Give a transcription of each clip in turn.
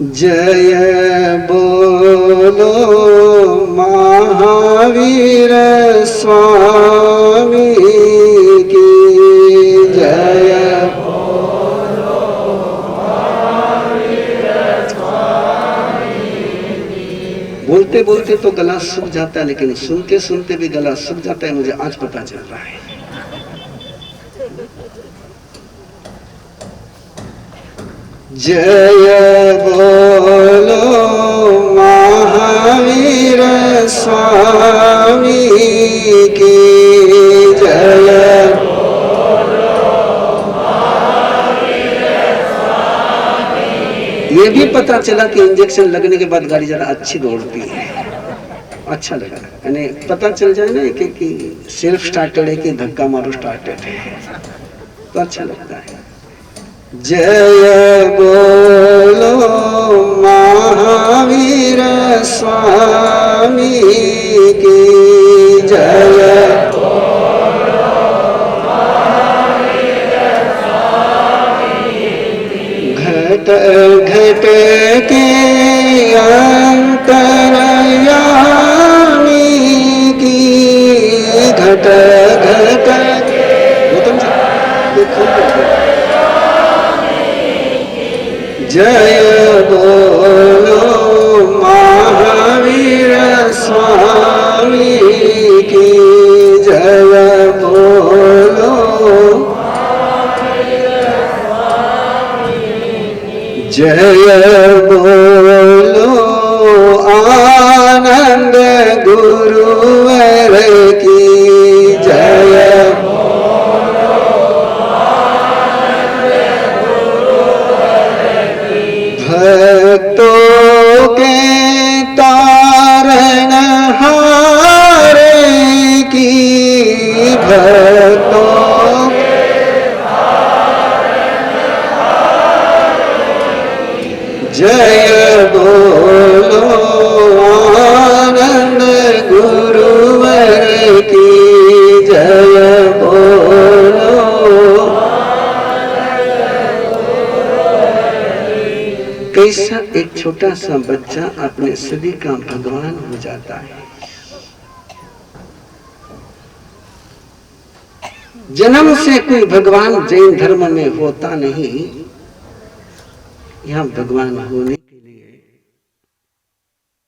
जय बोलो महावीर स्वामी की जय बोलो महावीर स्वामी की। बोलते बोलते तो गला सूख जाता है, लेकिन सुनते सुनते भी गला सूख जाता है, मुझे आज पता चल रहा है। जय बोलो महावीर स्वामी की जय बोलो महावीर स्वामी। ये भी पता चला कि इंजेक्शन लगने के बाद गाड़ी जरा अच्छी दौड़ती है, अच्छा लगा। यानी पता चल जाए ना कि सेल्फ स्टार्टेड है कि धक्का मारो स्टार्टेड है, तो अच्छा लगता है। जय बोलो महावीर स्वामी की जय बोलो महावीर स्वामी की। घट घट के अंतर्यामी की घट घट जय बोलो महावीर स्वामी की जय बोलो जय बोलो आनंद गुरुवर की जय भक्तों के तारण हारे की भक्तों के तारण हारे जय बोलो आनंद गुरुवर की जय बोलो। कैसा एक छोटा सा बच्चा अपने सदी का भगवान हो जाता है। जन्म से कोई भगवान जैन धर्म में होता नहीं। यहाँ भगवान होने के लिए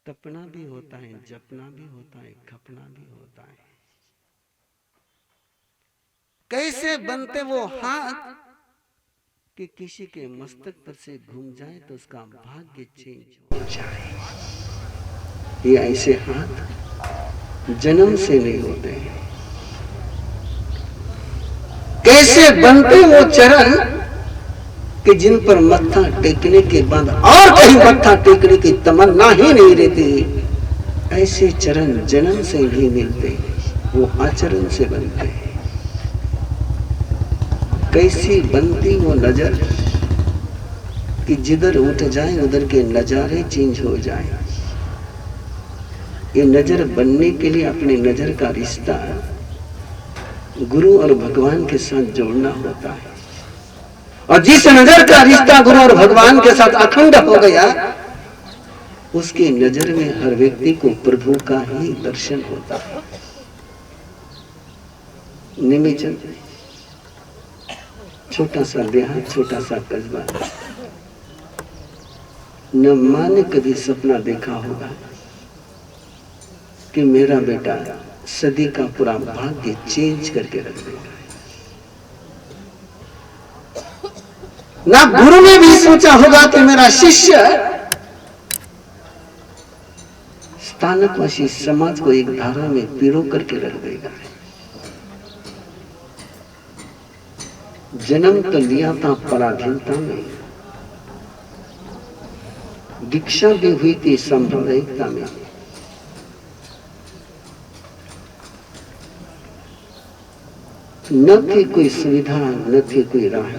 तपना भी होता है, जपना भी होता है, खपना भी होता है। कैसे बनते वो हाथ कि किसी के मस्तक पर से घूम जाए तो उसका भाग्य चेंज हो जाए। ये ऐसे हाथ जन्म से नहीं होते हैं। कैसे बनते वो चरण कि जिन पर मत्था टेकने के बाद और कहीं मत्था टेकने की तमन्ना ही नहीं रहती। ऐसे चरण जन्म से नहीं मिलते, वो आचरण से बनते हैं। कैसी बनती वो नजर कि जिधर उठ जाए उधर के नजारे चेंज हो जाए। ये नजर बनने के लिए अपने नजर का रिश्ता गुरु और भगवान के साथ जोड़ना होता है। और जिस नजर का रिश्ता गुरु और भगवान के साथ अखंड हो गया, उसकी नजर में हर व्यक्ति को प्रभु का ही दर्शन होता है। निमिचन छोटा सा देहात, छोटा सा कस्बा। न माँ ने कभी सपना देखा होगा कि मेरा बेटा सदी का पूरा भाग्य चेंज करके रख देगा। ना गुरु ने भी सोचा होगा कि मेरा शिष्य स्थानकवासी समाज को एक धारा में पिरो करके रख देगा। जन्म तो लिया था पराधीनता में, दीक्षा भी हुई थी सांप्रदायिकता में। न थी कोई सुविधा, न थी कोई राह,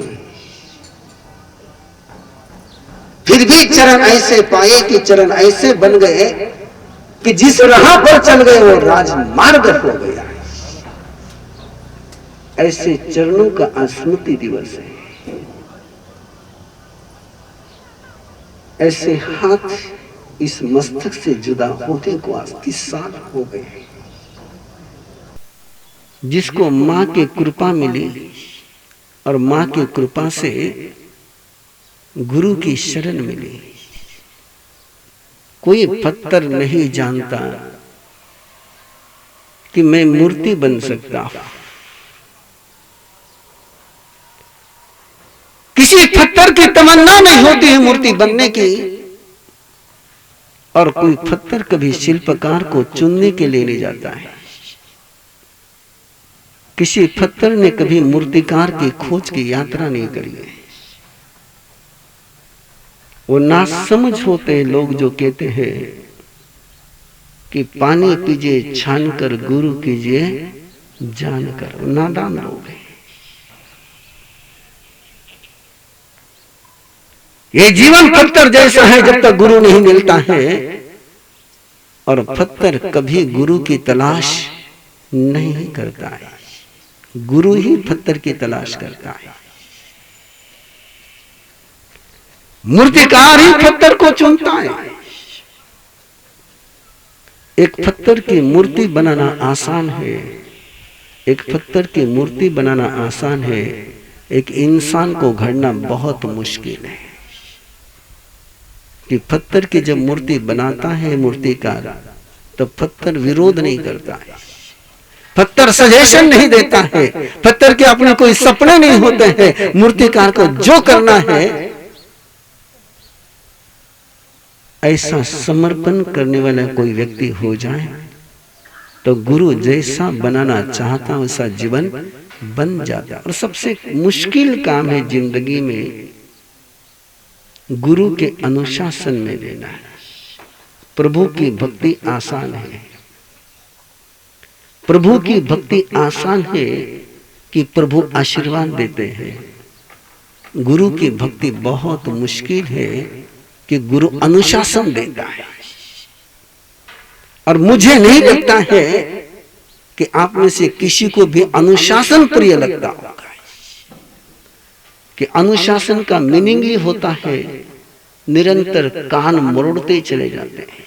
फिर भी चरण ऐसे पाए कि चरण ऐसे बन गए कि जिस राह पर चल गए वो राजमार्ग हो गया। ऐसे चरणों का स्मृति दिवस है। ऐसे हाथ इस मस्तक से जुदा होने को आज 30 साल हो गए। जिसको मां की कृपा मिली और मां की कृपा से गुरु की शरण मिली, कोई पत्थर नहीं जानता कि मैं मूर्ति बन सकता हूं। किसी पत्थर की तमन्ना नहीं होती है मूर्ति बनने की, और कोई पत्थर कभी शिल्पकार को चुनने के लिए नहीं जाता है। किसी पत्थर ने कभी मूर्तिकार की खोज की यात्रा नहीं करी है। वो नासमझ होते हैं लोग जो कहते हैं कि पानी पीजिए छानकर गुरु कीजिए जानकर। नादान लोग हैं। ये जीवन पत्थर जैसा है जब तक गुरु नहीं मिलता है, और पत्थर कभी गुरु की तलाश नहीं करता है। गुरु ही पत्थर की तलाश करता है। मूर्तिकार ही पत्थर को चुनता है। एक पत्थर की मूर्ति बनाना आसान है, एक पत्थर की मूर्ति बनाना आसान है, एक इंसान को घड़ना बहुत मुश्किल है। कि पत्थर की जब मूर्ति बनाता है मूर्तिकार, तो पत्थर विरोध नहीं करता है, पत्थर सजेशन नहीं देता है, पत्थर के अपने कोई सपने नहीं होते हैं। मूर्तिकार को जो करना है ऐसा समर्पण करने वाला कोई व्यक्ति हो जाए तो गुरु जैसा बनाना चाहता वैसा जीवन बन जाता। और सबसे मुश्किल काम है जिंदगी में गुरु के अनुशासन में लेना है। प्रभु की भक्ति आसान है, प्रभु की भक्ति आसान है कि प्रभु आशीर्वाद देते हैं। गुरु की भक्ति बहुत मुश्किल है कि गुरु अनुशासन देता है। और मुझे नहीं लगता है कि आप में से किसी को भी अनुशासन प्रिय लगता होगा। कि अनुशासन का मीनिंग ही होता है निरंतर कान मरोड़ते चले जाते हैं।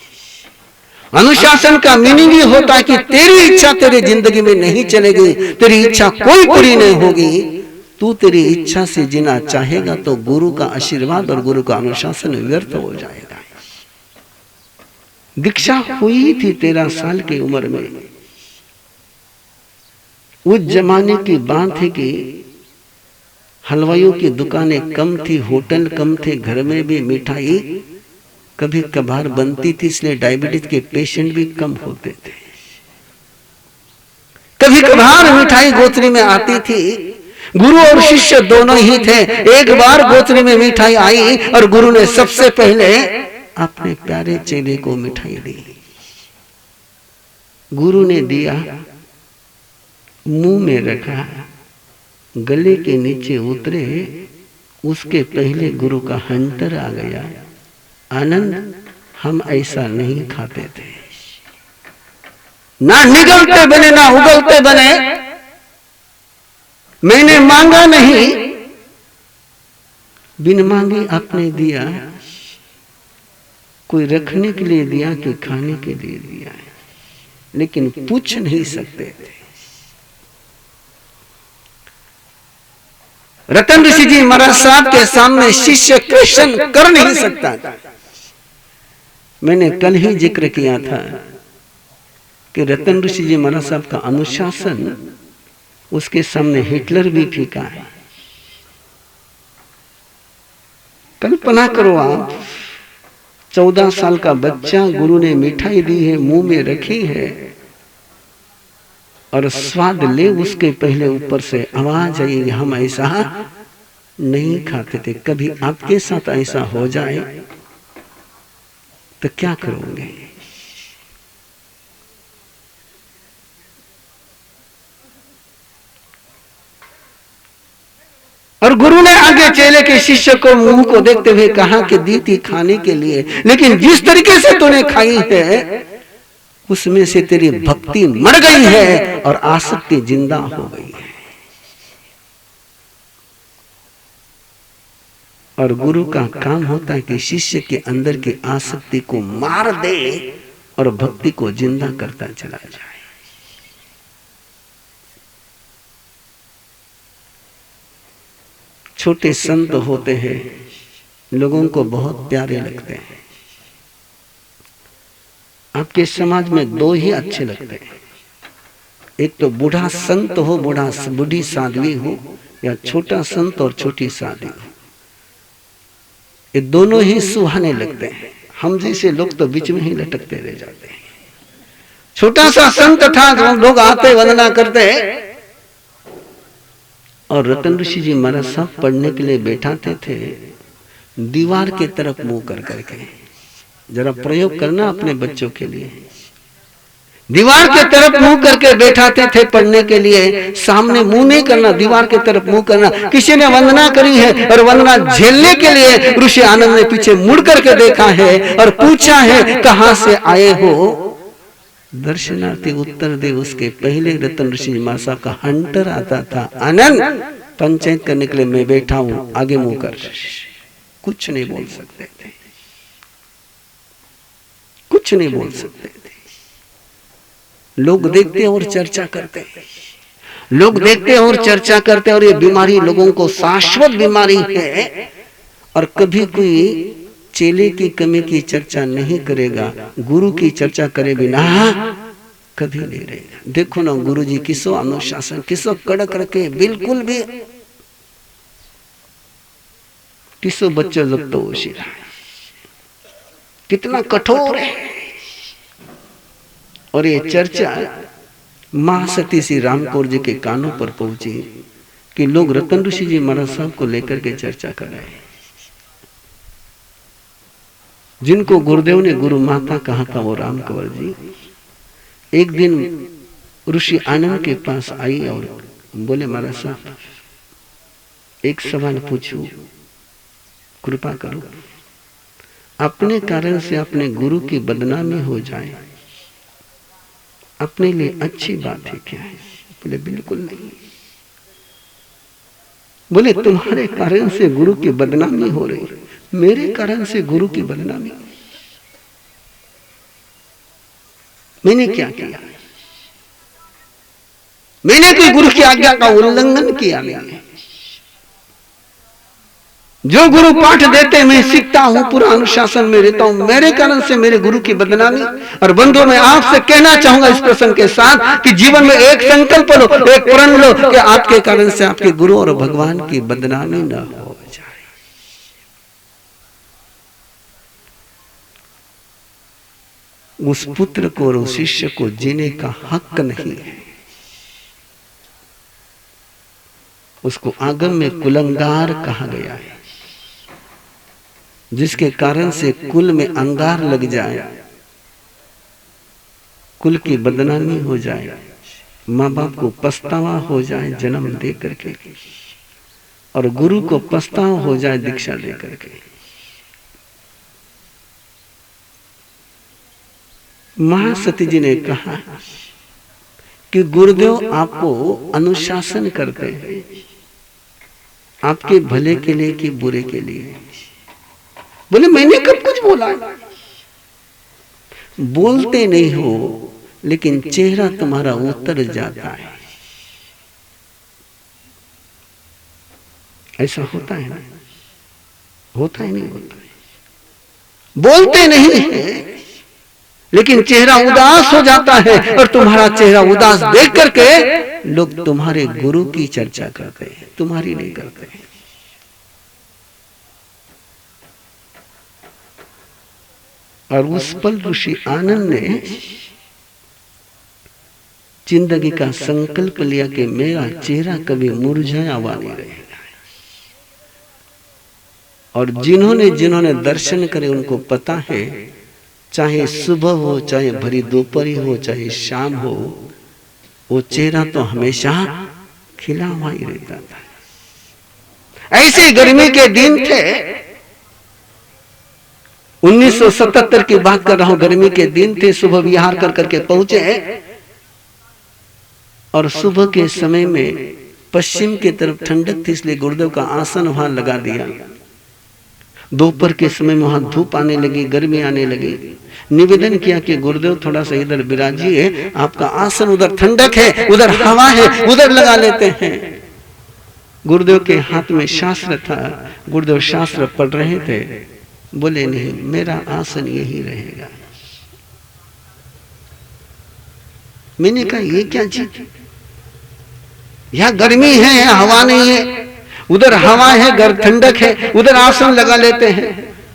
अनुशासन का मीनिंग ही होता है कि तेरी इच्छा तेरी जिंदगी में नहीं चलेगी, तेरी इच्छा कोई पूरी नहीं होगी। तू तेरी इच्छा से जीना चाहेगा तो गुरु का आशीर्वाद और गुरु का अनुशासन व्यर्थ हो जाएगा। दीक्षा हुई थी 13 साल की उम्र में। उस जमाने की बात है कि हलवाइयों की दुकानें कम थी, होटल कम थे, घर में भी मिठाई कभी कभार बनती थी, इसलिए डायबिटीज के पेशेंट भी कम होते थे। कभी कभार मिठाई गोचरी में आती थी। गुरु और शिष्य दोनों ही थे। एक बार गोचरी में मिठाई आई और गुरु ने सबसे पहले अपने प्यारे चेले को मिठाई दी। गुरु ने दिया, मुंह में रखा, गले के नीचे उतरे, उसके पहले गुरु का हंटर आ गया। आनंद, हम ऐसा नहीं खाते थे, ना निगलते बने ना उगलते बने। मैंने मांगा नहीं, बिन मांगे आपने दिया। कोई रखने के लिए दिया कि खाने के लिए दिया है, लेकिन पूछ नहीं सकते थे। रतन ऋषि जी महाराज साहब के सामने शिष्य क्वेश्चन कर नहीं सकता था। मैंने कल ही जिक्र किया था कि रतन ऋषि जी महाराज साहब का अनुशासन, उसके सामने हिटलर भी फीका है। कल्पना करो आप, 14 साल का बच्चा, गुरु ने मिठाई दी है, मुंह में रखी है और स्वाद ले, उसके पहले ऊपर से आवाज आई, हम ऐसा नहीं खाते थे। कभी आपके साथ ऐसा हो जाए तो क्या करोगे? और गुरु ने आगे चेले के शिष्य को मुंह को देखते हुए कहा कि दी थी खाने के लिए, लेकिन जिस तरीके से तूने खाई है उसमें से तेरी भक्ति मर गई है और आसक्ति जिंदा हो गई है। और गुरु का काम होता है कि शिष्य के अंदर की आसक्ति को मार दे और भक्ति को जिंदा करता चला जाए। छोटे संत होते हैं, लोगों को बहुत प्यारे लगते हैं। आपके समाज में दो ही अच्छे लगते हैं, एक तो बूढ़ा संत हो, बूढ़ी साध्वी हो, या छोटा संत और छोटी साध्वी हो। ये दोनों ही सुहाने लगते हैं। हम जैसे लोग तो बीच में ही लटकते रह जाते हैं। छोटा सा संत था, तो लोग आते वंदना करते, और रतन ऋषि जी महाराज साहब पढ़ने के लिए बैठाते थे दीवार के तरफ मुंह कर करके। जरा प्रयोग करना अपने बच्चों के लिए। दीवार के तरफ मुंह करके बैठाते थे पढ़ने के लिए, सामने मुंह नहीं करना, दीवार के तरफ मुंह करना। किसी ने वंदना करी है और वंदना झेलने के लिए ऋषि आनंद ने पीछे मुड़ करके देखा है और पूछा है, कहां से आए हो? दर्शनार्थी उत्तर दे उसके पहले रतन ऋषि महाराज साहब का हंटर आता था, आनंद पंचायत करने के लिए मैं बैठा हूं, आगे मुंह कर। कुछ नहीं बोल सकते थे, कुछ नहीं बोल सकते थे। लोग देखते और चर्चा करते, लोग देखते और चर्चा करते, और ये बीमारी लोगों को शाश्वत बीमारी है। और कभी कोई चेले की कमी की चर्चा नहीं करेगा, गुरु की चर्चा करे बिना कभी नहीं रहेगा। देखो ना गुरु जी किसो अनुशासन, किसो कड़क रखे, बिल्कुल भी किसो बच्चा जब तो होशियार है, कितना कठोर है। और ये चर्चा महासती श्री रामकौर जी के कानों पर पहुंची कि लोग रतन ऋषि जी महाराज साहब को लेकर के चर्चा कर रहे हैं। जिनको गुरुदेव ने गुरु माता कहा था वो राम कंवर जी एक दिन ऋषि आनंद के पास आई और बोले, महाराज साहब एक सवाल पूछूं, कृपा करो, अपने कारण से अपने गुरु की बदनामी हो जाए, अपने लिए अच्छी बात है क्या है? बोले बिल्कुल नहीं। बोले तुम्हारे कारण से गुरु की बदनामी हो रही, मेरे कारण से गुरु की बदनामी? मैंने क्या किया? मैंने कोई गुरु की आज्ञा का उल्लंघन किया नहीं है। जो गुरु पाठ देते मैं सीखता हूं, पूरा अनुशासन में रहता हूं, मेरे कारण से मेरे गुरु की बदनामी? और बंधुओं मैं आपसे कहना चाहूंगा इस प्रसंग के साथ कि जीवन में एक संकल्प लो, एक प्रण लो कि आपके कारण से आपके गुरु और भगवान की बदनामी न हो जाए। उस पुत्र को और उस शिष्य को जीने का हक नहीं है। उसको आगम में कुलंगार कहा गया है, जिसके कारण से कुल में अंगार लग जाए, कुल की बदनामी हो जाए, माँ बाप को पछतावा हो जाए जन्म दे करके, और गुरु को पछतावा हो जाए दीक्षा दे करके। महासती जी ने कहा कि गुरुदेव आपको अनुशासन करते हैं, आपके भले के लिए कि बुरे के लिए? बोले मैंने कब कुछ बोला? बोलते नहीं हो लेकिन चेहरा तुम्हारा उतर जाता है। ऐसा होता है ना? होता है नहीं होता है? बोलते नहीं है लेकिन चेहरा उदास हो जाता है, और तुम्हारा चेहरा उदास देख करके लोग तुम्हारे गुरु की चर्चा करते हैं, तुम्हारी नहीं करते हैं। और उस पल ऋषि आनंद ने जिंदगी का संकल्प लिया कि मेरा चेहरा कभी मुरझाया हुआ नहीं रहेगा। और जिन्होंने जिन्होंने दर्शन करे उनको पता है, चाहे सुबह हो, चाहे भरी दोपहरी हो, चाहे शाम हो, वो चेहरा तो हमेशा खिला हुआ ही रहता था। ऐसे गर्मी के दिन थे, 1977 की बात कर रहा हूं, गर्मी के दिन थे, सुबह विहार कर करके पहुंचे, और सुबह के समय में पश्चिम की तरफ ठंडक थी, इसलिए गुरुदेव का आसन वहां लगा दिया। दोपहर के समय में वहां धूप आने लगी, गर्मी आने लगी। निवेदन किया कि गुरुदेव थोड़ा सा इधर विराजिए, आपका आसन उधर ठंडक है, उधर हवा है, उधर लगा लेते हैं। गुरुदेव के हाथ में शास्त्र था, गुरुदेव शास्त्र पढ़ रहे थे। बोले नहीं, मेरा आसन यही रहेगा। मैंने कहा ये क्या चीज, यहां गर्मी है, यहां हवा नहीं है, उधर हवा है, घर ठंडक है, उधर आसन लगा लेते हैं।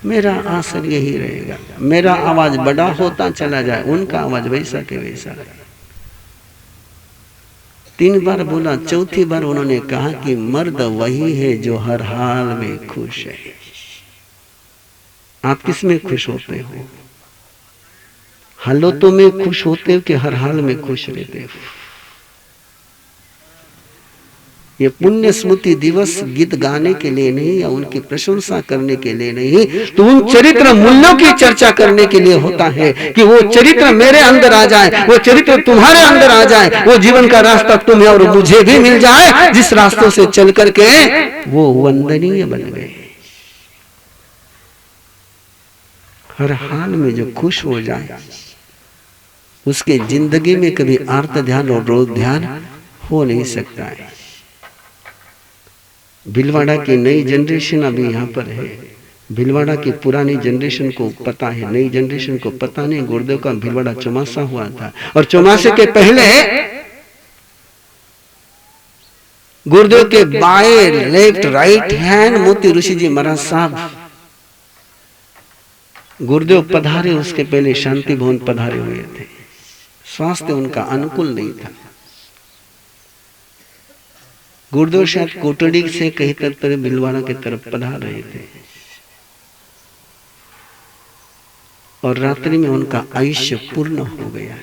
मेरा आसन यही रहेगा। मेरा आवाज बड़ा होता चला जाए, उनका आवाज वैसा के वैसा रहे। 3 बार बोला, चौथी बार उन्होंने कहा कि मर्द वही है जो हर हाल में खुश है। आप किस में खुश होते हो? हालातों में खुश होते हो कि हर हाल में खुश रहते हो? ये पुण्य स्मृति दिवस गीत गाने के लिए नहीं या उनकी प्रशंसा करने के लिए नहीं, तो उन चरित्र मूल्यों की चर्चा करने के लिए होता है कि वो चरित्र मेरे अंदर आ जाए, वो चरित्र तुम्हारे अंदर आ जाए, वो जीवन का रास्ता तुम्हें और मुझे भी मिल जाए, जिस रास्तों से चल करके वो वंदनीय बन गए। हर हाल में जो खुश हो जाए, उसके जिंदगी में कभी आर्त ध्यान और रोग ध्यान हो नहीं सकता है। भीलवाड़ा की नई जनरेशन अभी यहाँ पर है। भीलवाड़ा की पुरानी जनरेशन को पता है, नई जनरेशन को पता नहीं। गुरुदेव का भीलवाड़ा चौमासा हुआ था, और चौमासे के पहले गुरुदेव के बाएं लेफ्ट राइट हैंड मोती ऋषि जी महाराज साहब गुरुदेव पधारे, उसके पहले शांति भवन पधारे हुए थे। स्वास्थ्य उनका अनुकूल नहीं था। गुरुदेव शायद कोटड़ी से कहीं तरफ भीलवाड़ा की तरफ पधार रहे थे, और रात्रि में उनका आयुष्य पूर्ण हो गया।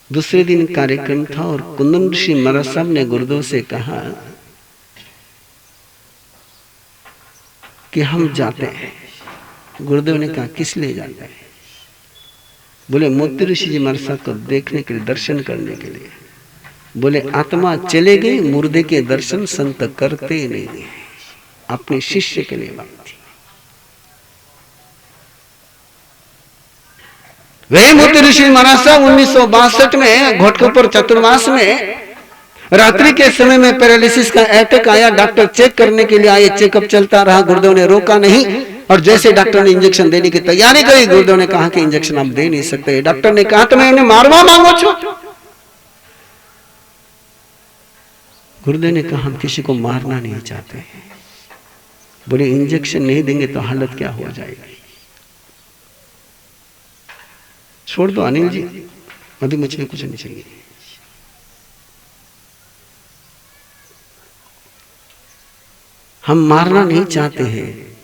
दूसरे दिन कार्यक्रम था, और कुंदन ऋषि महाराज साहब ने गुरुदेव से कहा कि हम जाते हैं। गुरुदेव ने कहा किस लिए जाते हैं? बोले मोती ऋषि जी महाराज साहब को देखने के लिए, दर्शन करने के लिए। बोले आत्मा चले गई, मुर्दे के दर्शन संत करते नहीं। अपने शिष्य के लिए बात थी। वे मोती ऋषि महाराज साहब 1962 में घोटकपुर चतुर्मास में रात्रि के समय में पैरालिसिस का अटैक आया। डॉक्टर चेक करने के लिए आए, चेकअप चलता रहा, गुरुदेव ने रोका नहीं। और जैसे डॉक्टर ने इंजेक्शन देने की तैयारी करी, गुरुदेव ने कहा कि इंजेक्शन आप दे नहीं सकते। डॉक्टर ने कहा तो मैं उन्हें मारवा मांगो छो। गुरुदेव ने कहा हम किसी को मारना नहीं चाहते। बोले इंजेक्शन नहीं देंगे तो हालत क्या हो जाएगी? छोड़ दो अनिल जी, अभी मुझे कुछ नहीं चाहिए। हम मारना नहीं चाहते हैं,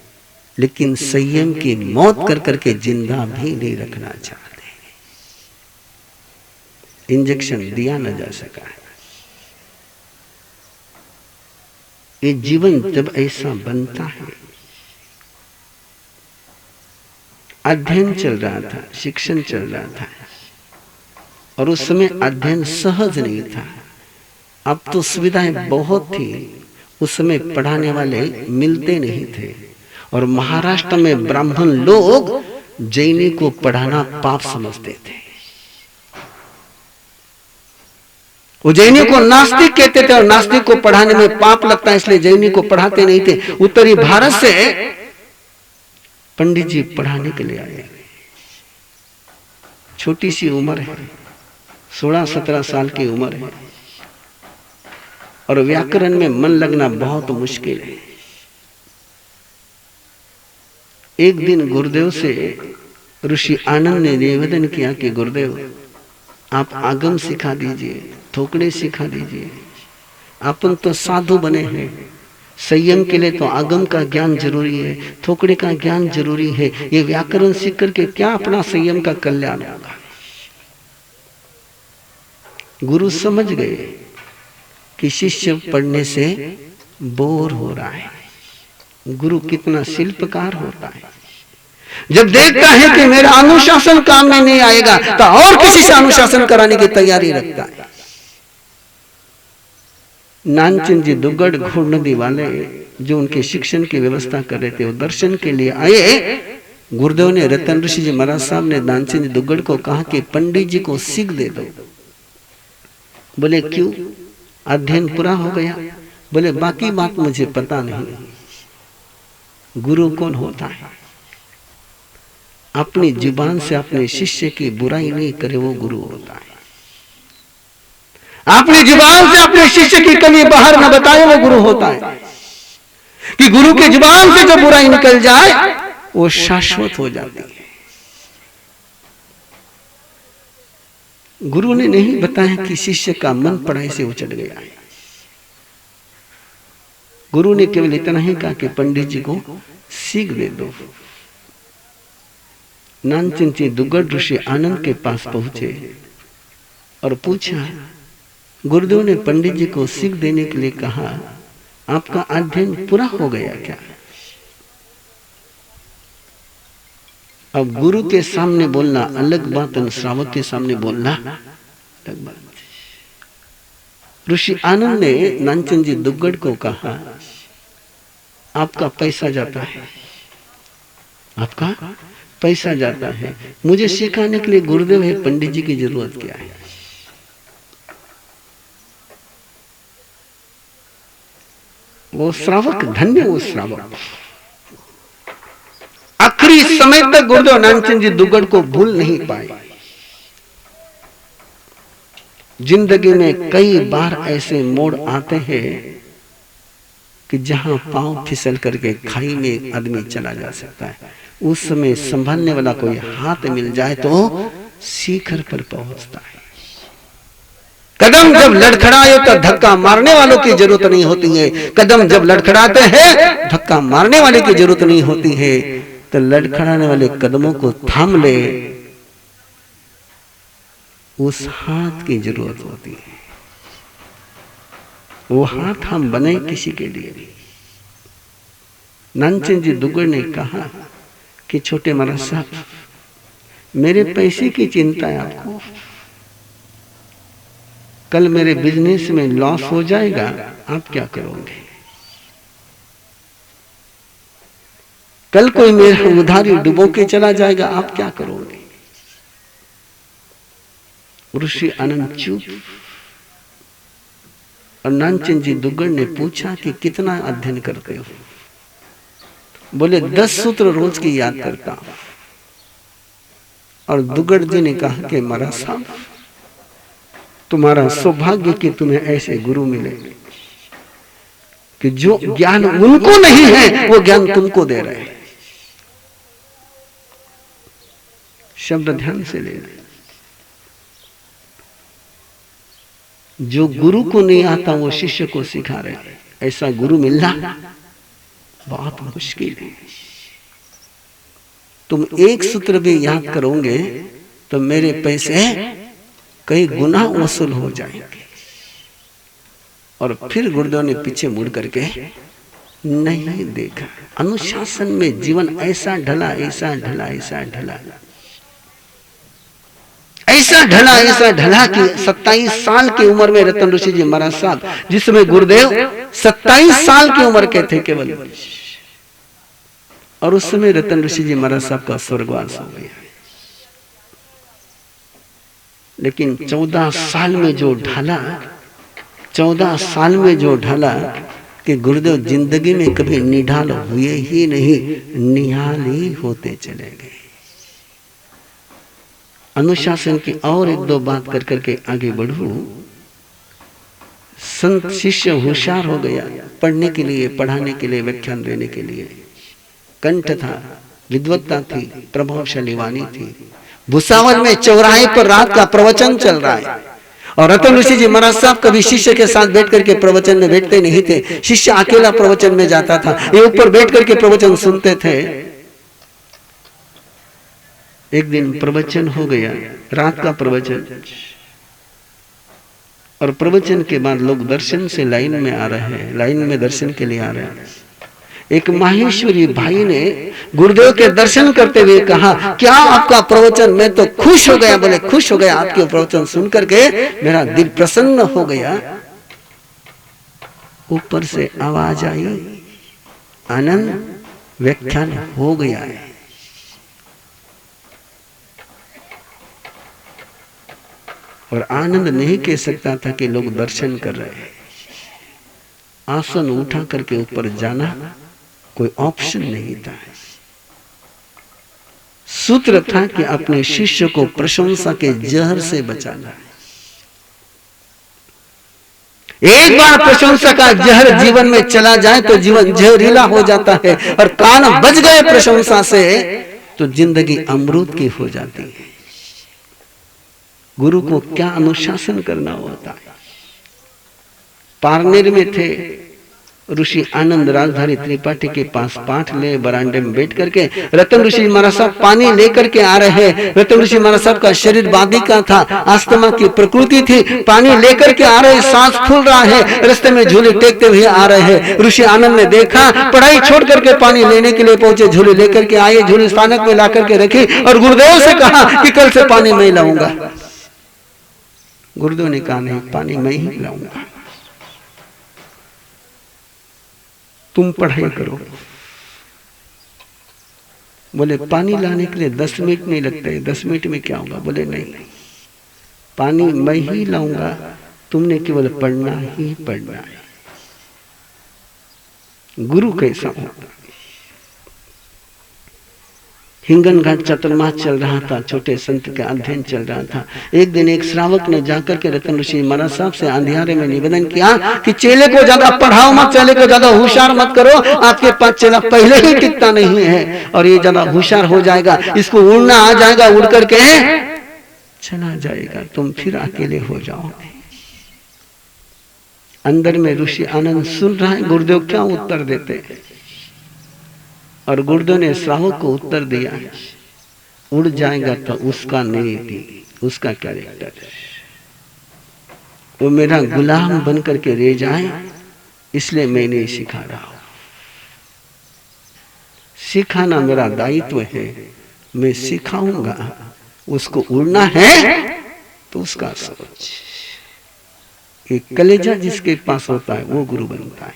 लेकिन संयम की मौत कर करके जिंदा भी नहीं रखना चाहते। इंजेक्शन दिया न जा सका। ये जीवन जब ऐसा बनता है। अध्ययन चल रहा था, शिक्षण चल रहा था, और उस समय अध्ययन सहज नहीं था। अब तो सुविधाएं बहुत थी। उस समय पढ़ाने वाले मिलते नहीं थे, और महाराष्ट्र में ब्राह्मण लोग जैनी को पढ़ाना पाप समझते थे। वो जैनी को नास्तिक कहते थे, और नास्तिक को पढ़ाने में पाप लगता है, इसलिए जैनी को पढ़ाते नहीं थे। उत्तरी भारत से पंडित जी पढ़ाने के लिए आए। छोटी सी उम्र है, 16-17 साल की उम्र है, और व्याकरण में मन लगना बहुत मुश्किल है। एक दिन गुरुदेव से ऋषि आनंद ने निवेदन किया कि गुरुदेव आप आगम सिखा दीजिए, थोकड़े सिखा दीजिए। अपन तो साधु बने हैं, संयम के लिए तो आगम का ज्ञान जरूरी है, थोकड़े का ज्ञान जरूरी है। ये व्याकरण सीख करके क्या अपना संयम का कल्याण होगा? गुरु समझ गए कि शिष्य पढ़ने से बोर हो रहा है। गुरु कितना शिल्पकार होता है। जब देखता है कि मेरा अनुशासन काम में नहीं आएगा, तो और किसी से अनुशासन कराने की तैयारी रखता है। नानचंद जी दुग्गड़ घोड़ नदी वाले जो उनके शिक्षण की व्यवस्था कर रहे थे, वो दर्शन के लिए आए। गुरुदेव ने, रतन ऋषि जी महाराज साहब ने नानचंद जी दुग्गड़ को कहा कि पंडित जी को सीख दे दो। बोले क्यों? अध्ययन पूरा हो गया। बोले बाकी बात मुझे पता नहीं। गुरु कौन होता है? अपनी जुबान से अपने शिष्य की बुराई नहीं करे, वो गुरु होता है। अपनी जुबान से अपने शिष्य की कमी बाहर न बताए, वो गुरु होता है। कि गुरु की जुबान से जो बुराई निकल जाए वो शाश्वत हो जाती है। गुरु ने नहीं बताया कि शिष्य का मन पढ़ाई से उचट गया है। गुरु ने केवल इतना ही कहा कि पंडित जी को सीख दे दो। नानचंद जी दुग्गड़ ऋषि आनंद के पास पहुंचे और पूछा, गुरुदेव ने पंडित जी को सीख देने के लिए कहा, आपका अध्ययन पूरा हो गया क्या? अब गुरु के सामने बोलना अलग बात और श्रावक के सामने बोलना अलग बात। ऋषि आनंद ने नानचंद जी दुग्गड़ को कहा, आपका पैसा जाता है, आपका पैसा जाता है, मुझे सिखाने के लिए गुरुदेव है, पंडित जी की जरूरत क्या है? वो श्रावक धन्य, वो श्रावक आखिरी समय तक गुरुदेव नानचंद जी दुग्गड़ को भूल नहीं पाए। जिंदगी में कई बार ऐसे मोड़ आते हैं कि जहां पांव फिसल करके खाई में आदमी चला जा सकता है। उस समय संभालने वाला कोई हाथ मिल जाए तो शिखर पर पहुंचता है। कदम जब लड़खड़ाए तो धक्का मारने वालों की जरूरत नहीं होती है। कदम जब लड़खड़ाते हैं, धक्का मारने वाले की जरूरत नहीं होती है। तो लड़खड़ाने वाले कदमों को थाम ले, उस हाथ की जरूरत होती है। वो हाथ हम बने किसी के लिए भी। नानचंद जी दुग्गड़ ने कहा कि छोटे महाराज साहब, मेरे पैसे की चिंता है आपको, कल मेरे बिजनेस में लॉस हो जाएगा, आप क्या करोगे? कल कोई मेरा उधारी डुबो के चला जाएगा, आप क्या करोगे? ऋषि आनंद चुप। और नानचंद जी दुग्गड़ ने पूछा कि कितना अध्ययन करते हो? बोले 10 सूत्र रोज की याद करता हूं। और दुग्गड़ जी ने कहा कि महाराज साहब, तुम्हारा सौभाग्य कि तुम्हें ऐसे गुरु मिले कि जो ज्ञान उनको नहीं है वो ज्ञान तुमको दे रहे हैं। शब्द ध्यान से लेना। जो गुरु को नहीं आता वो शिष्य को सिखा रहे हैं। ऐसा गुरु मिलना बहुत मुश्किल है। तुम एक सूत्र भी याद करोगे तो मेरे पैसे कई गुना वसूल हो जाएंगे। और फिर गुरुदेव ने पीछे मुड़ करके नहीं देखा। अनुशासन में जीवन ऐसा ढला, ऐसा ढला, ऐसा ढला, ऐसा ढला, ऐसा ढला कि 27 साल की उम्र में रतन ऋषि जी महाराज साहब, जिसमें गुरुदेव 27 साल की उम्र के थे केवल, और उस समय रतन ऋषि जी महाराज साहब का स्वर्गवास हो गया। लेकिन 14 साल में जो ढला, 14 साल में जो ढला कि गुरुदेव जिंदगी में कभी निढाल हुए ही नहीं, निहाल ही होते चले गए। अनुशासन की और एक दो बात कर करके आगे बढ़ूं। संत शिष्य होशियार हो गया, पढ़ने के लिए, पढ़ाने के लिए, व्याख्यान देने के लिए। कंठ था, विद्वत्ता थी, प्रभावशाली वाणी थी। भुसावल में चौराहे पर रात का प्रवचन चल रहा है और रतन ऋषि जी महाराज साहब कभी शिष्य के साथ बैठ करके प्रवचन में बैठते नहीं थे। शिष्य अकेला प्रवचन में जाता था, ये ऊपर बैठ करके प्रवचन सुनते थे। एक दिन प्रवचन हो गया, रात का प्रवचन, और प्रवचन के बाद लोग दर्शन से लाइन में आ रहे हैं, लाइन में दर्शन के लिए आ रहे हैं। एक माहेश्वरी भाई ने गुरुदेव के दर्शन करते हुए कहा, क्या आपका प्रवचन, मैं तो खुश हो गया। बोले खुश हो गया, आपके प्रवचन सुन करके मेरा दिल प्रसन्न हो गया। ऊपर से आवाज आई, आनंद व्याख्यान हो गया है। और आनंद नहीं कह सकता था कि लोग दर्शन कर रहे हैं। आसन उठा करके ऊपर जाना कोई ऑप्शन नहीं था। सूत्र था कि अपने शिष्य को प्रशंसा के जहर से बचाना है। एक बार प्रशंसा का जहर जीवन में चला जाए तो जीवन जहरीला हो जाता है, और कान बज गए प्रशंसा से तो जिंदगी अमृत की हो जाती है। गुरु को क्या अनुशासन करना होता है। पारनेर में थे ऋषि आनंद राजधारी त्रिपाठी के पास पाठ ले बरांडे में बैठ करके रतन ऋषि महाराज साहब पानी लेकर के आ रहे हैं। रतन ऋषि महाराज साहब का शरीर बादी का था, अस्थमा की प्रकृति थी, पानी लेकर के आ रहे, सांस फूल रहा है, रास्ते में झूले टेकते हुए आ रहे हैं। ऋषि आनंद ने देखा, पढ़ाई छोड़ करके पानी लेने के लिए पहुंचे, झूले लेकर के आए, झूले स्थानक में ला करके रखी और गुरुदेव से कहा कि कल से पानी मैं लाऊंगा। गुरुदेव ने कहा नहीं, पानी मैं ही लाऊंगा, तुम पढ़ाई करो। बोले पानी लाने के लिए 10 मिनट नहीं लगते, 10 मिनट में क्या होगा? बोले नहीं, पानी मैं ही लाऊंगा, तुमने केवल पढ़ना ही पढ़ना है। गुरु कैसा होता? हिंगन घाट चतुर्मास चल रहा था, छोटे संत का अध्ययन चल रहा था। एक दिन एक श्रावक ने जाकर के रतन ऋषि महाराज साहब से अंधियारे में निवेदन किया कि चेले को ज्यादा पढ़ाओ मत, चेले को ज्यादा होशियार मत करो, आपके पास चेला पहले ही टिकता नहीं है और ये ज्यादा होशियार हो जाएगा, इसको उड़ना आ जाएगा, उड़ करके चला जाएगा, तुम फिर अकेले हो जाओगे। अंदर में ऋषि आनंद सुन रहा है गुरुदेव क्या उत्तर देते, और गुरुदेव ने श्रावक को उत्तर दिया, उड़ जाएगा तो उसका नीति, उसका कैरेक्टर, वो मेरा गुलाम बन करके रह जाए, इसलिए मैं नहीं सिखा रहा हूं। सिखाना मेरा दायित्व है, मैं सिखाऊंगा, उसको उड़ना है तो उसका सोच। एक कलेजा जिसके पास होता है वो गुरु बनता है।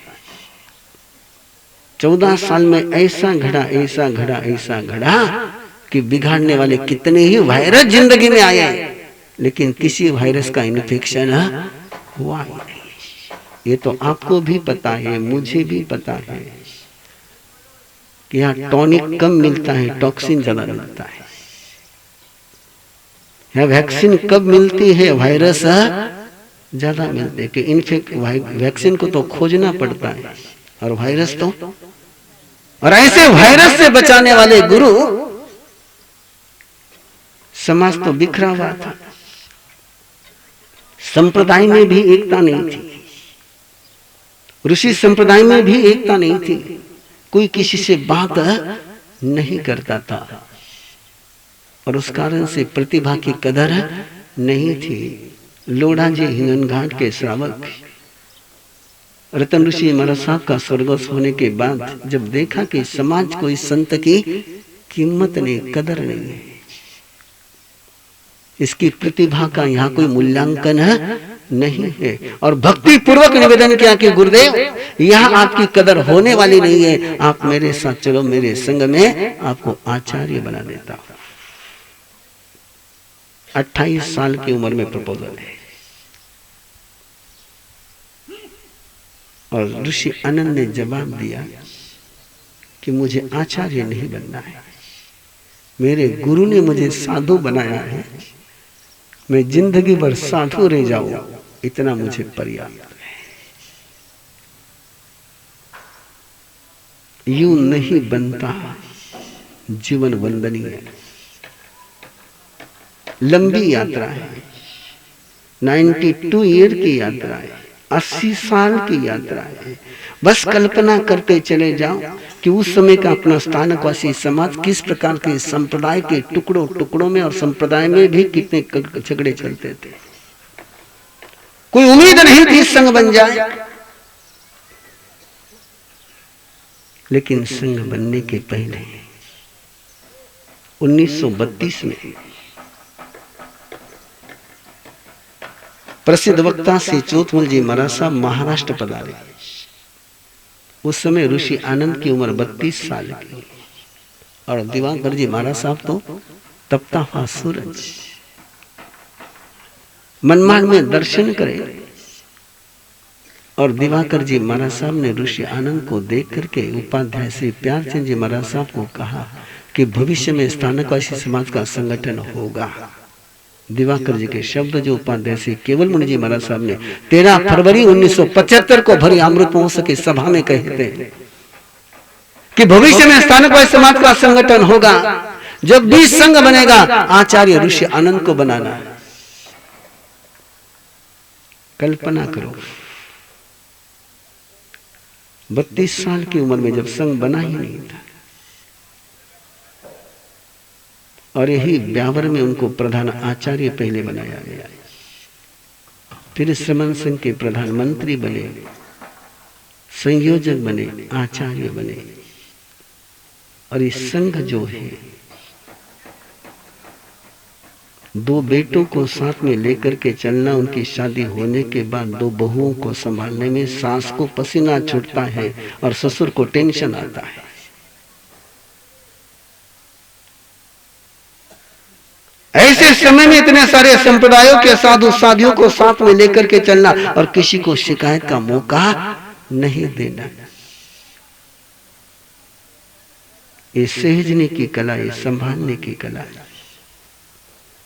14 साल में ऐसा घड़ा, ऐसा घड़ा, ऐसा घड़ा कि बिगाड़ने वाले कितने ही वायरस जिंदगी में आए, लेकिन किसी वायरस का इन्फेक्शन हुआ ही नहीं। ये तो आपको भी पता है, मुझे भी पता है कि यहाँ टॉनिक कम मिलता है, टॉक्सिन ज्यादा मिलता है। यहाँ वैक्सीन कब मिलती है, वायरस ज्यादा मिलते हैं। कि वैक्सीन को तो खोजना पड़ता है और वायरस तो, और ऐसे वायरस से बचाने वाले गुरु। समाज तो बिखरा हुआ था, संप्रदाय में भी एकता नहीं थी, ऋषि संप्रदाय में भी एकता नहीं थी, कोई किसी से बात नहीं करता था और उस कारण से प्रतिभा की कदर नहीं थी। लोढ़ा जी हिंगन घाट के श्रावक रतन ऋषि महाराज साहब का स्वर्गवास होने के बाद जब देखा कि समाज को इस संत की कीमत नहीं, कदर नहीं है, इसकी प्रतिभा का यहाँ कोई मूल्यांकन नहीं है, और भक्ति पूर्वक निवेदन किया कि गुरुदेव यहाँ आपकी कदर होने वाली नहीं है, आप मेरे साथ चलो, मेरे संग में आपको आचार्य बना देता हूं। 28 साल की उम्र में प्रपोजल है और ऋषि आनंद ने जवाब दिया कि मुझे आचार्य नहीं बनना है, मेरे गुरु ने मुझे साधु बनाया है, मैं जिंदगी भर साधु रह जाऊं, इतना मुझे पर्याप्त है। यूं नहीं बनता जीवन वंदनीय, लंबी यात्रा है, 92 ईयर की यात्रा है, 80 साल की यात्रा है। बस कल्पना करते चले जाओ कि उस समय का अपना स्थानकवासी समाज किस प्रकार के संप्रदाय के टुकड़ों टुकड़ों में, और संप्रदाय में भी कितने झगड़े चलते थे। कोई उम्मीद नहीं थी संघ बन जाए, लेकिन संघ बनने के पहले 1932 में प्रसिद्ध वक्ता श्री चोथमल जी महाराज साहब महाराष्ट्र पधारे। उस समय ऋषि आनंद की उम्र 32 साल की और दिवाकर जी महाराज साहब तो तपता हुआ सूरज। मनमान में दर्शन करे और दिवाकर जी महाराज साहब ने ऋषि आनंद को देख करके उपाध्याय श्री प्यारचंद जी महाराज साहब को कहा कि भविष्य में स्थानकवासी समाज का संगठन होगा। दिवाकर जी के शब्द जो उपाध्याय श्री केवल मुनि जी महाराज साहब ने 13 फरवरी 1975 को भरी अमृत महोत्सव की सभा में कहे थे कि भविष्य में स्थानकवासी समाज का संगठन होगा। जब भी संघ बनेगा आचार्य ऋषि आनंद को बनाना है। कल्पना करो 32 साल की उम्र में जब संघ बना ही नहीं था और यही ब्यावर में उनको प्रधान आचार्य पहले बनाया गया, फिर श्रमण संघ के प्रधानमंत्री बने, संयोजक बने, आचार्य बने। और इस संघ जो है 2 बेटों को साथ में लेकर के चलना, उनकी शादी होने के बाद 2 बहुओं को संभालने में सास को पसीना छूटता है और ससुर को टेंशन आता है। ऐसे समय में इतने सारे संप्रदायों के साधु साधियों को साथ में लेकर के चलना और किसी को शिकायत का मौका नहीं देना, ये सहजने की कला, ये संभालने की कला,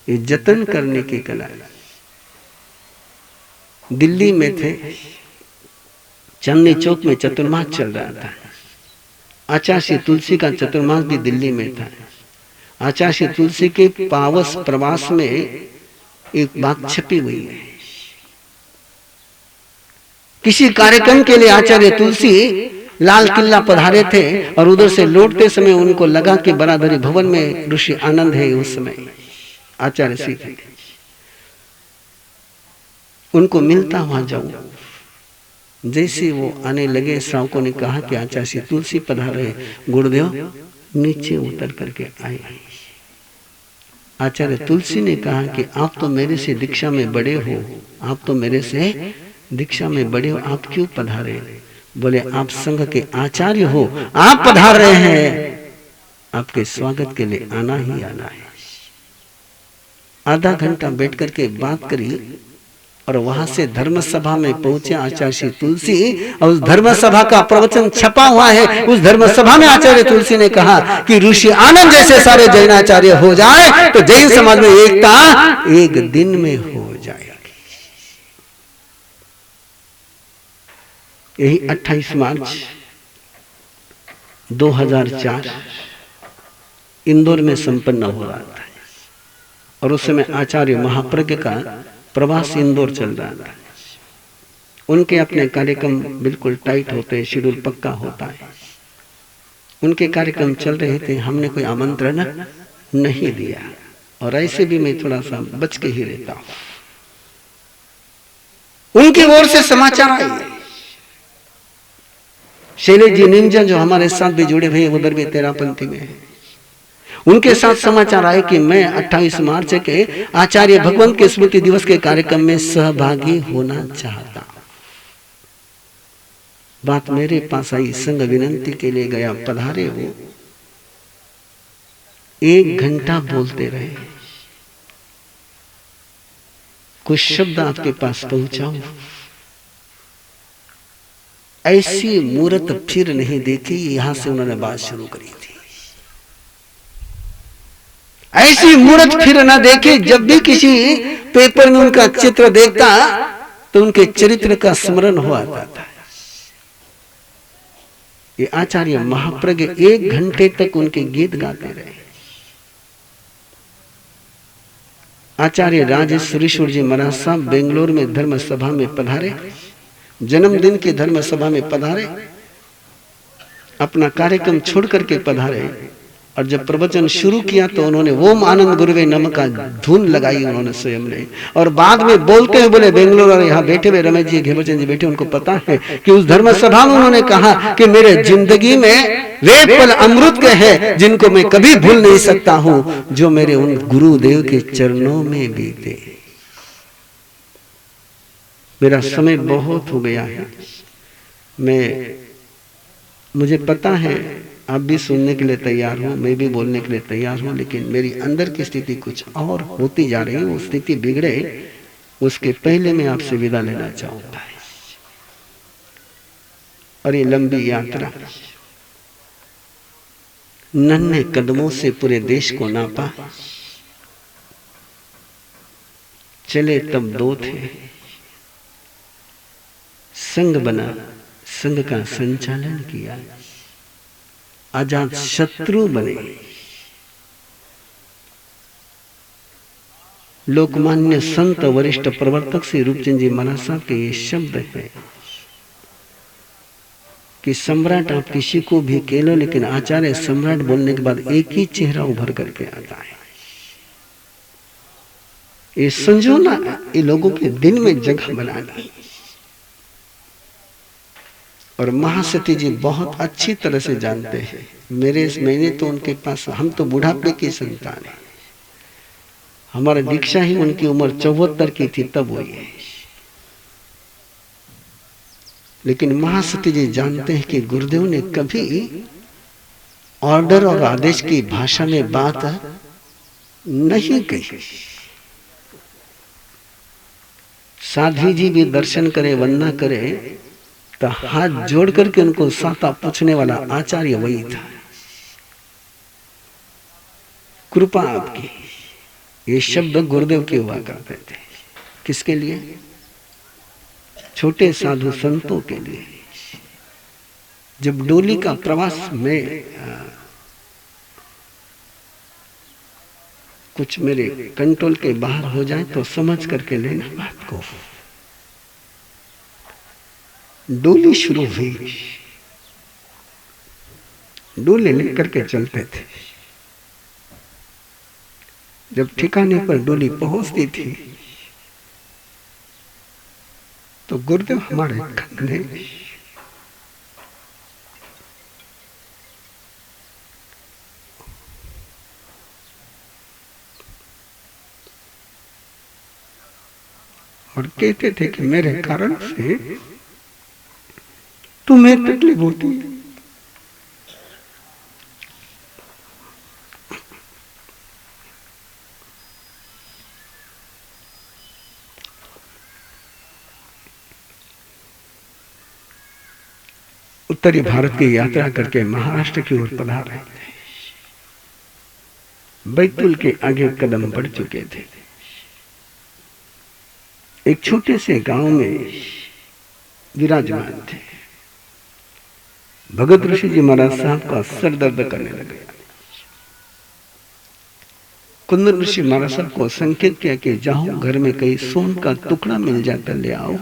ये जतन करने की कला। दिल्ली में थे, चांदनी चौक में चतुर्मास चल रहा था। आचार्य तुलसी का चतुर्मास भी दिल्ली में था। आचार्य तुलसी के पावस प्रवास में एक बात छपी हुई है। किसी कार्यक्रम के लिए आचार्य तुलसी लाल किला पधारे थे और उधर से लौटते समय उनको लगा कि बरादरी भवन में ऋषि आनंद है। उस समय आचार्य श्री थे, उनको मिलता हुआ जाऊं। जैसे वो आने लगे, श्रावकों ने कहा कि आचार्य श्री तुलसी पधारे। गुरुदेव नीचे उतर करके आए। आचार्य तुलसी ने कहा कि आप तो मेरे से दीक्षा में बड़े हो, आप तो मेरे से दीक्षा में बड़े हो, आप क्यों पधारे? बोले आप संघ के आचार्य हो, आप पधार रहे हैं, आपके स्वागत के लिए आना ही आना है। आधा घंटा बैठ करके बात करी और वहां से धर्म सभा में पहुंचे आचार्य श्री तुलसी और उस धर्म सभा का प्रवचन छपा हुआ है। उस धर्म सभा में आचार्य तुलसी ने कहा कि ऋषि आनंद जैसे सारे जैनाचार्य हो जाए तो जैन समाज में एकता एक दिन में हो जाएगी। यही 28 मार्च 2004 इंदौर में संपन्न हो रहा था और उस समय आचार्य महाप्रज्ञ का प्रवास इंदौर चल रहा था। उनके अपने कार्यक्रम बिल्कुल टाइट होते हैं, शेड्यूल पक्का होता है। उनके कार्यक्रम चल रहे थे, हमने कोई आमंत्रण नहीं दिया और ऐसे भी मैं थोड़ा सा बच के ही रहता हूं। उनकी ओर से समाचार आए, शैलेश जी निंजा जो हमारे साथ भी जुड़े हुए उधर भी तेरापंथी में है, उनके साथ समाचार आए कि मैं 28 मार्च के आचार्य भगवंत के स्मृति दिवस के कार्यक्रम में सहभागी होना चाहता। बात मेरे पास आई, संग विनंती के लिए गया, पधारे हो। 1 घंटा बोलते रहे, कुछ शब्द आपके पास पहुंचाऊं। ऐसी मूर्त फिर नहीं देखी। यहां से उन्होंने बात शुरू करी थी। ऐसी मूर्त फिर ना देखी। जब भी किसी पेपर में उनका चित्र देखता तो उनके चरित्र का स्मरण हो आता था। ये आचार्य महाप्रज्ञ 1 घंटे तक उनके गीत गाते रहे। आचार्य राजेश्वरीश्वर जी महाराज साहब बेंगलोर में धर्म सभा में पधारे, जन्मदिन की धर्म सभा में पधारे, अपना कार्यक्रम छोड़ करके पधारे और जब प्रवचन शुरू किया तो उन्होंने ओम आनंद गुरुवे नमः का धुन लगाई उन्होंने स्वयं ने। और बाद में बोलते हुए बोले, बेंगलोर और यहाँ बैठे हुए रमेश जी घेवचंद जी बैठे, उनको पता है कि उस धर्म सभा में उन्होंने कहा कि मेरे जिंदगी में वे पल अमृत के हैं जिनको मैं कभी भूल नहीं सकता हूं, जो मेरे उन गुरुदेव के चरणों में बीते। मेरा समय बहुत हो गया है, मैं मुझे पता है आप भी सुनने के लिए तैयार हो, मैं भी बोलने के लिए तैयार हूं, लेकिन मेरी अंदर की स्थिति कुछ और होती जा रही है। वो स्थिति बिगड़े उसके पहले मैं आपसे विदा लेना चाहूंगा। और ये लंबी यात्रा नन्हे कदमों से पूरे देश को नापा। चले तब दो थे, संग बना, संग का संचालन किया, आजाद शत्रु बने। लोकमान्य संत वरिष्ठ प्रवर्तक श्री रूपचंद जी महाराज साहब के ये शब्द है कि सम्राट आप किसी को भी कह लो, लेकिन आचार्य सम्राट बोलने के बाद एक ही चेहरा उभर करके आता है। ये संजोना, ये लोगों के दिल में जगह बनाना। और महासती जी बहुत अच्छी तरह से जानते हैं। मैंने तो उनके पास, हम तो बुढ़ापे की संतान है, हमारा दीक्षा ही उनकी उम्र 74 की थी तब हुई है। लेकिन महासती जी जानते हैं कि गुरुदेव ने कभी ऑर्डर और आदेश की भाषा में बात नहीं कही। साध्वी जी भी दर्शन करे, वंदना करे तो हाथ जोड़ करके उनको साता पूछने वाला आचार्य वही था। कृपा आपकी, ये शब्द गुरुदेव के हुआ करते थे। किसके लिए? छोटे साधु संतों के लिए। जब डोली का प्रवास में कुछ मेरे कंट्रोल के बाहर हो जाए तो समझ करके लेना बात को। डोली शुरू हुई, डोले लेकर के चलते थे। जब ठिकाने पर डोली पहुंचती थी तो गुरुदेव हमारे कंधे और कहते थे कि मेरे कारण से तुम्हें तकलीफ होती है। उत्तरी भारत की यात्रा करके महाराष्ट्र की ओर पधार रहे थे। बैतूल के आगे कदम बढ़ चुके थे। एक छोटे से गांव में विराजमान थे। भगत ऋषि जी महाराज साहब का सर दर्द करने लगे। कुंदन ऋषि महाराज साहब को संकेत किया कि जाओ घर में कहीं सोन का टुकड़ा मिल जाता ले आओ,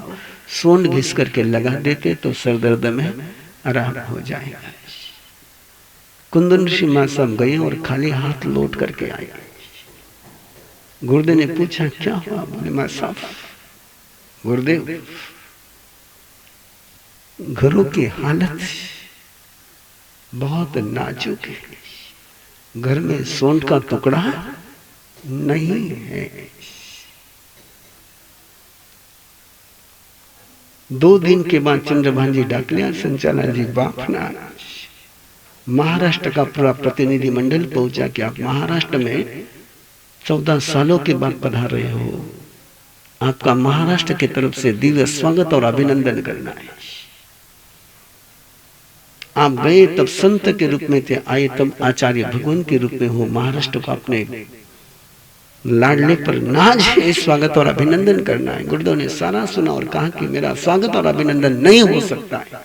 सोन घिस करके लगा देते तो सर दर्द में आराम हो जाएगा। कुंदन ऋषि महाराज साहब गए और खाली हाथ लौट करके आए। गुरुदेव ने पूछा क्या हुआ? बोले महाराज साहब, गुरुदेव घरों की हालत बहुत नाजुक है, घर में सोन का टुकड़ा नहीं है। 2 दिन के बाद चंद्रभान जी डाकलिया, संचालन जी बाफना, महाराष्ट्र का पूरा प्रतिनिधि मंडल पहुंचा कि आप महाराष्ट्र में 14 सालों के बाद पधार रहे हो, आपका महाराष्ट्र की तरफ से दिव्य स्वागत और अभिनंदन करना है। आप गए तब संत के रूप में थे, आए तब आचार्य भगवान के रूप में हो। महाराष्ट्र को अपने लाडले पर नाज है, स्वागत और अभिनंदन करना है। गुरुदेव ने सारा सुना और कहा कि मेरा स्वागत और अभिनंदन नहीं हो सकता है,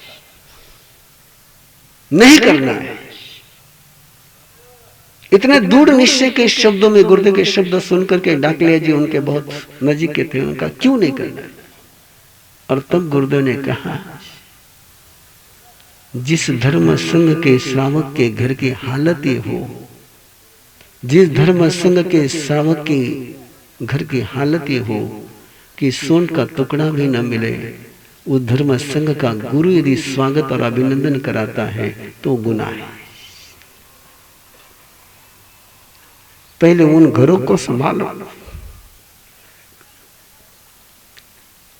नहीं करना है। इतने दृढ़ निश्चय के शब्दों में गुरुदेव के शब्द सुनकर के डाकलिया जी उनके बहुत नजीक के थे, उनका क्यों नहीं करना। और तब गुरुदेव ने कहा जिस धर्म संघ के श्रावक के घर की हालत ये हो, जिस धर्म संघ के श्रावक के घर की हालत ये हो कि सोन का टुकड़ा भी न मिले, उस धर्म संघ का गुरु यदि स्वागत और अभिनंदन कराता है तो गुनाह है। पहले उन घरों को संभालो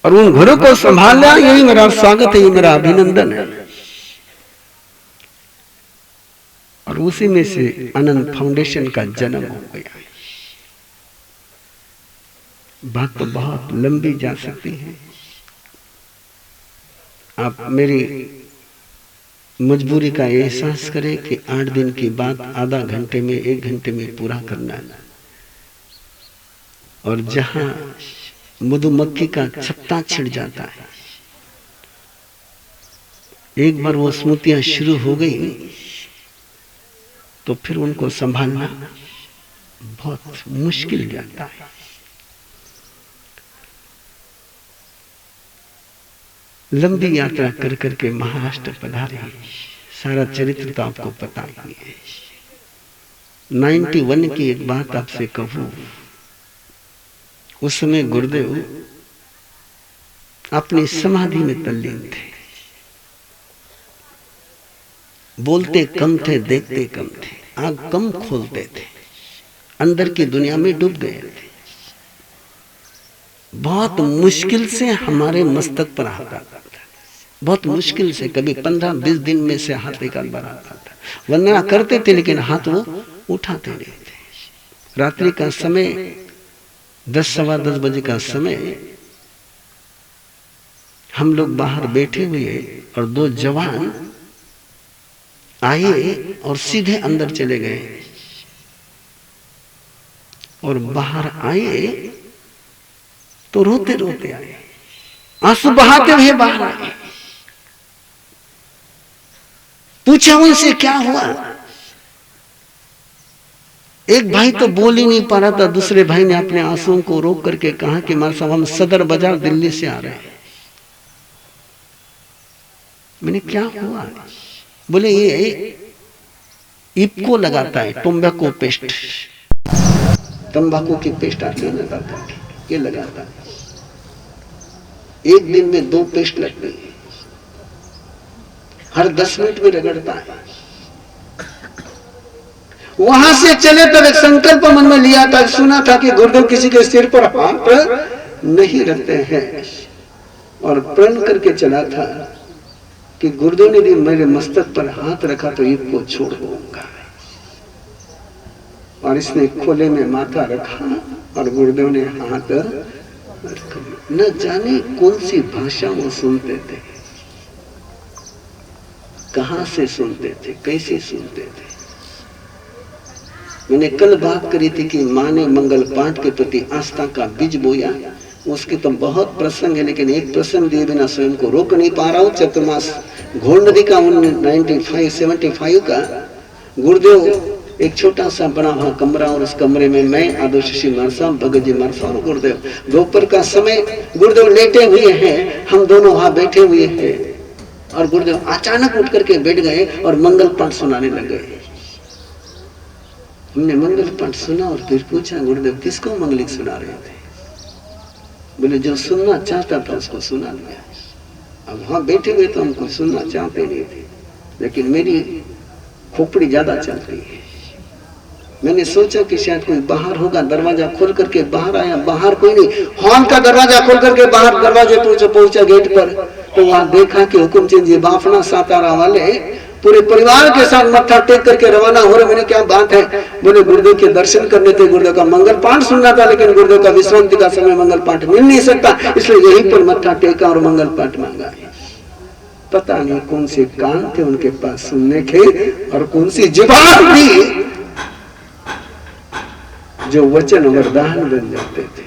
और उन घरों को संभालना, यही मेरा स्वागत है, यही मेरा अभिनंदन है। और उसी में से अनंत फाउंडेशन का जन्म हो गया। बात तो बहुत लंबी जा सकती है। आप मेरी मजबूरी का एहसास करें कि 8 दिन की बात आधा घंटे में 1 घंटे में पूरा करना है। और जहां मधुमक्खी का छत्ता छिड़ जाता है, एक बार वो स्मृतियां शुरू हो गई तो फिर उनको संभालना बहुत मुश्किल जाता है। लंबी यात्रा कर करके महाराष्ट्र पधारे, सारा चरित्र तो आपको पता ही है। 91 की एक बात आपसे कहूं, उस समय गुरुदेव अपनी समाधि में तल्लीन थे, बोलते कम थे, देखते कम थे, आंख कम खोलते थे, अंदर की दुनिया में डूब गए थे। बहुत मुश्किल से हमारे मस्तक पर हाथ आता था, बहुत मुश्किल से, कभी 15-20 दिन में से हाथ एक बार आता था। वंदना करते थे लेकिन हाथ वो उठाते नहीं थे। रात्रि का समय 10 सवा 10 बजे का समय, हम लोग बाहर बैठे हुए और 2 जवान आए और सीधे अंदर चले गए। और बाहर आए तो रोते रोते आए, आंसू बहाते हुए बाहर आए। पूछा उनसे क्या हुआ। एक भाई तो बोल ही नहीं पा रहा था, दूसरे भाई ने अपने आंसुओं को रोक करके कहा कि मां साहब हम सदर बाजार दिल्ली से आ रहे हैं। मैंने क्या हुआ? बोले ये इपको लगाता है, टोबैको पेस्ट, तंबाकू की पेस्ट आती है ना, ये लगाता है। एक दिन में 2 पेस्ट लगती है, हर 10 मिनट में रगड़ता है। वहां से चले तब एक संकल्प मन में लिया था, सुना था कि गुरुदेव किसी के सिर पर हाथ नहीं रखते हैं, और प्रण करके चला था कि गुरुदेव ने भी मेरे मस्तक पर हाथ रखा तो इसको छोड़ दूंगा। और इसने खोले में माथा रखा और गुरुदेव ने हाथ रखा। न जाने कौन सी भाषा वो सुनते थे, कहां से सुनते थे, कैसे सुनते थे। मैंने कल बात करी थी कि मां ने मंगल पाठ के प्रति आस्था का बीज बोया। उसके तो बहुत प्रसंग है, लेकिन एक प्रसंग दिए बिना स्वयं को रोक नहीं पा रहा हूं। चतुर्मास घोड़ नदी का 75 का गुरुदेव एक छोटा सा बना हुआ कमरा, और उस कमरे में मैं, आदर्शी मारसा, भगत जी मारसा और गुरुदेव। दोपहर का समय, गुरुदेव लेटे हुए हैं, हम दोनों वहां बैठे हुए हैं, और गुरुदेव अचानक उठ करके बैठ गए और मंगल पाठ सुनाने लगे। हमने मंगल पाठ सुना और फिर पूछा, गुरुदेव किसको मंगलिक सुना रहे थे? बोले जो सुनना चाहता था उसको सुना दिया। अब वहां बैठे हुए तो हम कुछ सुनना चाहते नहीं थे, लेकिन मेरी खोपड़ी ज्यादा चल रही है। मैंने सोचा कि शायद कोई बाहर होगा, दरवाजा खोल करके बाहर आया, बाहर कोई नहीं। हॉल का दरवाजा खोल करके बाहर दरवाजे पहुंचा गेट पर, तो वहां देखा कि हुकुम चंद जी बाफना सातारा वाले पूरे परिवार के साथ मत्था टेक करके रवाना हो रहे। मैंने क्या बात है? बोले गुरुदेव के दर्शन करने थे, गुरुदेव का मंगल पाठ सुनना था, लेकिन गुरुदेव का विश्रांति का समय मंगल पाठ मिल नहीं सकता, इसलिए यहीं पर मत्था टेका और मंगल पाठ मांगा है। पता नहीं कौन से कान थे उनके पास सुनने के, और कौन सी जुबान थी जो वचन वरदान बन जाते थे।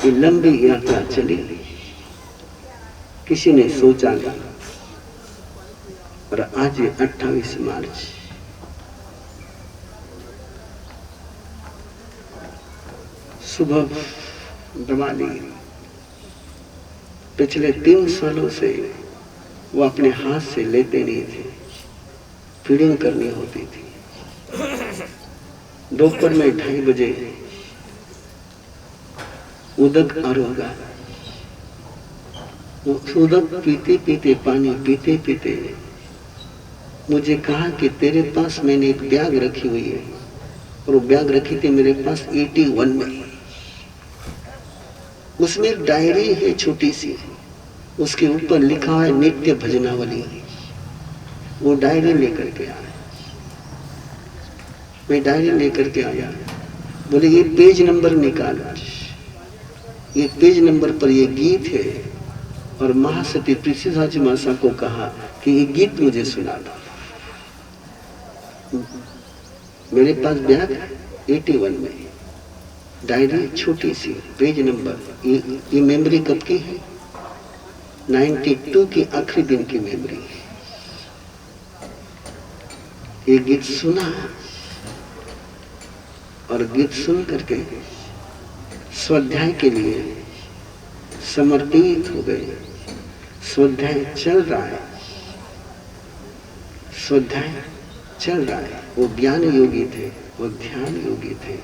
ये लंबी यात्रा चली, किसी ने सोचा नहीं। और आज 28 मार्च, सुबह दिवाली। पिछले 3 सालों से वो अपने हाथ से लेते नहीं थे, फीडिंग करनी होती थी। दोपहर में 2:30 बजे उदक आरोगा, उदक पीते पीते, पानी पीते पीते मुझे कहा कि तेरे पास मैंने एक बैग रखी हुई है, और वो बैग रखी थी मेरे पास 81 में। उसमें एक डायरी है छोटी सी, उसके ऊपर लिखा है नित्य भजनावली। वो डायरी लेकर के आया। मैं डायरी लेकर के आया, बोले ये पेज नंबर निकालो, ये पेज नंबर पर ये गीत है और महासती पृथ्वीराज मासा को कहा कि ये गीत मुझे सुना दो। मेरे पास बैग 81 में डायरी छोटी सी, पेज नंबर, ये मेमोरी कब की है? 92 की आखिरी दिन की मेमोरी है। ये गीत सुना और गीत सुन करके स्वाध्याय के लिए समर्पित हो गए। स्वाध्याय चल रहा है, स्वाध्याय चल रहा है। वो ज्ञान योगी थे, वो ध्यान योगी थे,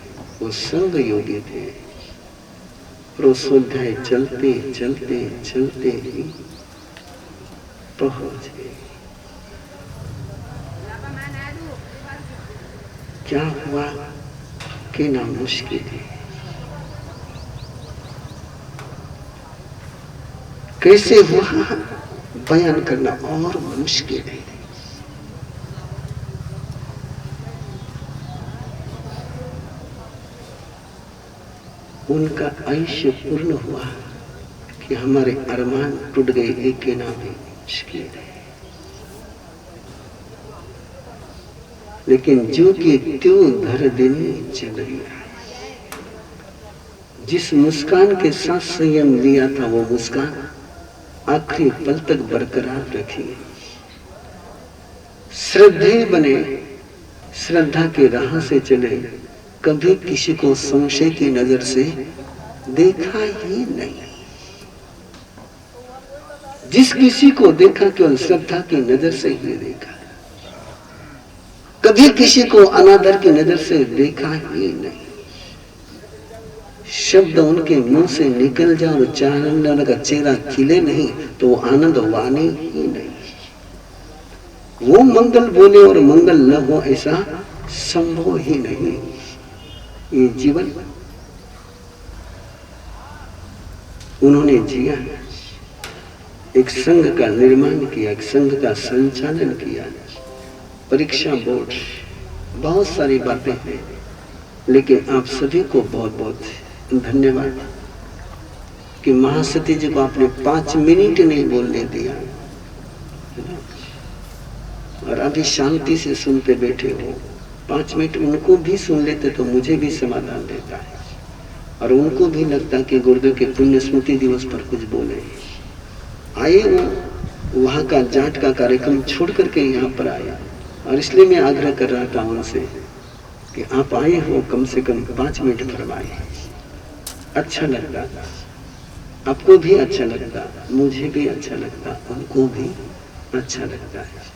वो संग योगी थे। और वो स्वाध्याय चलते चलते चलते ही पहुंच गए। क्या हुआ कि ना मुश्किल है, कैसे हुआ बयान करना और मुश्किल है। उनका आयुष्य पूर्ण हुआ कि हमारे अरमान टूट गए, एक के नाम है मुश्किल है। लेकिन जो कि त्यों धर देने चल रही, जिस मुस्कान के साथ संयम लिया था वो मुस्कान आखिरी पल तक बरकरार रखी। श्रद्धे बने, श्रद्धा के राह से चले, कभी किसी को संशय की नजर से देखा ही नहीं। जिस किसी को देखा केवल श्रद्धा की नजर से ही देखा, कभी किसी को अनादर की नजर से देखा ही नहीं। शब्द उनके मुंह से निकल जाए और चारण का चेहरा खिले नहीं तो वो आनंद वाणी ही नहीं। वो मंगल बोले और मंगल न हो ऐसा संभव ही नहीं। ये जीवन उन्होंने जिया, एक संघ का निर्माण किया, एक संघ का संचालन किया, परीक्षा बोर्ड, बहुत सारी बातें हैं। लेकिन आप सभी को बहुत बहुत धन्यवाद कि महासती जी को आपने 5 मिनट नहीं बोलने दिया और अभी शांति से सुनते बैठे हो। 5 मिनट उनको भी सुन लेते तो मुझे भी समाधान देता है और उनको भी लगता कि गुरुदेव के पुण्य स्मृति दिवस पर कुछ बोले। आए वो वहां का जाट का कार्यक्रम छोड़ करके यहाँ पर आया और इसलिए मैं आग्रह कर रहा था उनसे कि आप आए हो, कम से कम 5 मिनट फरमाए। अच्छा लगता, आपको भी अच्छा लगता, मुझे भी अच्छा लगता, उनको भी अच्छा लगता है।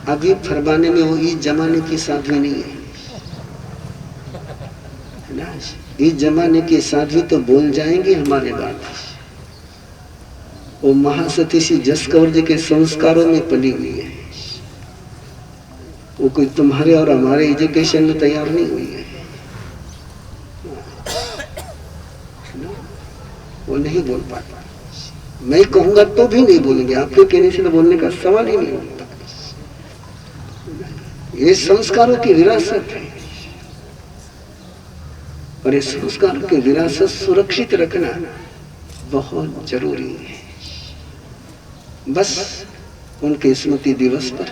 अभी फरमाने में वो इस जमाने की साध्वी नहीं है ना। इस जमाने के साध्वी तो बोल जाएंगे हमारे बात। वो महासती श्री जस कौर जी के संस्कारों में पली हुई है। वो कोई तुम्हारे और हमारे एजुकेशन में तैयार नहीं हुई है। वो नहीं बोल पाता। मैं कहूंगा तो भी नहीं बोलेंगे, आपके कहने से तो बोलने का सवाल ही नहीं होता। ये संस्कारों की विरासत है और ये संस्कारों की विरासत सुरक्षित रखना बहुत जरूरी है। बस उनके स्मृति दिवस पर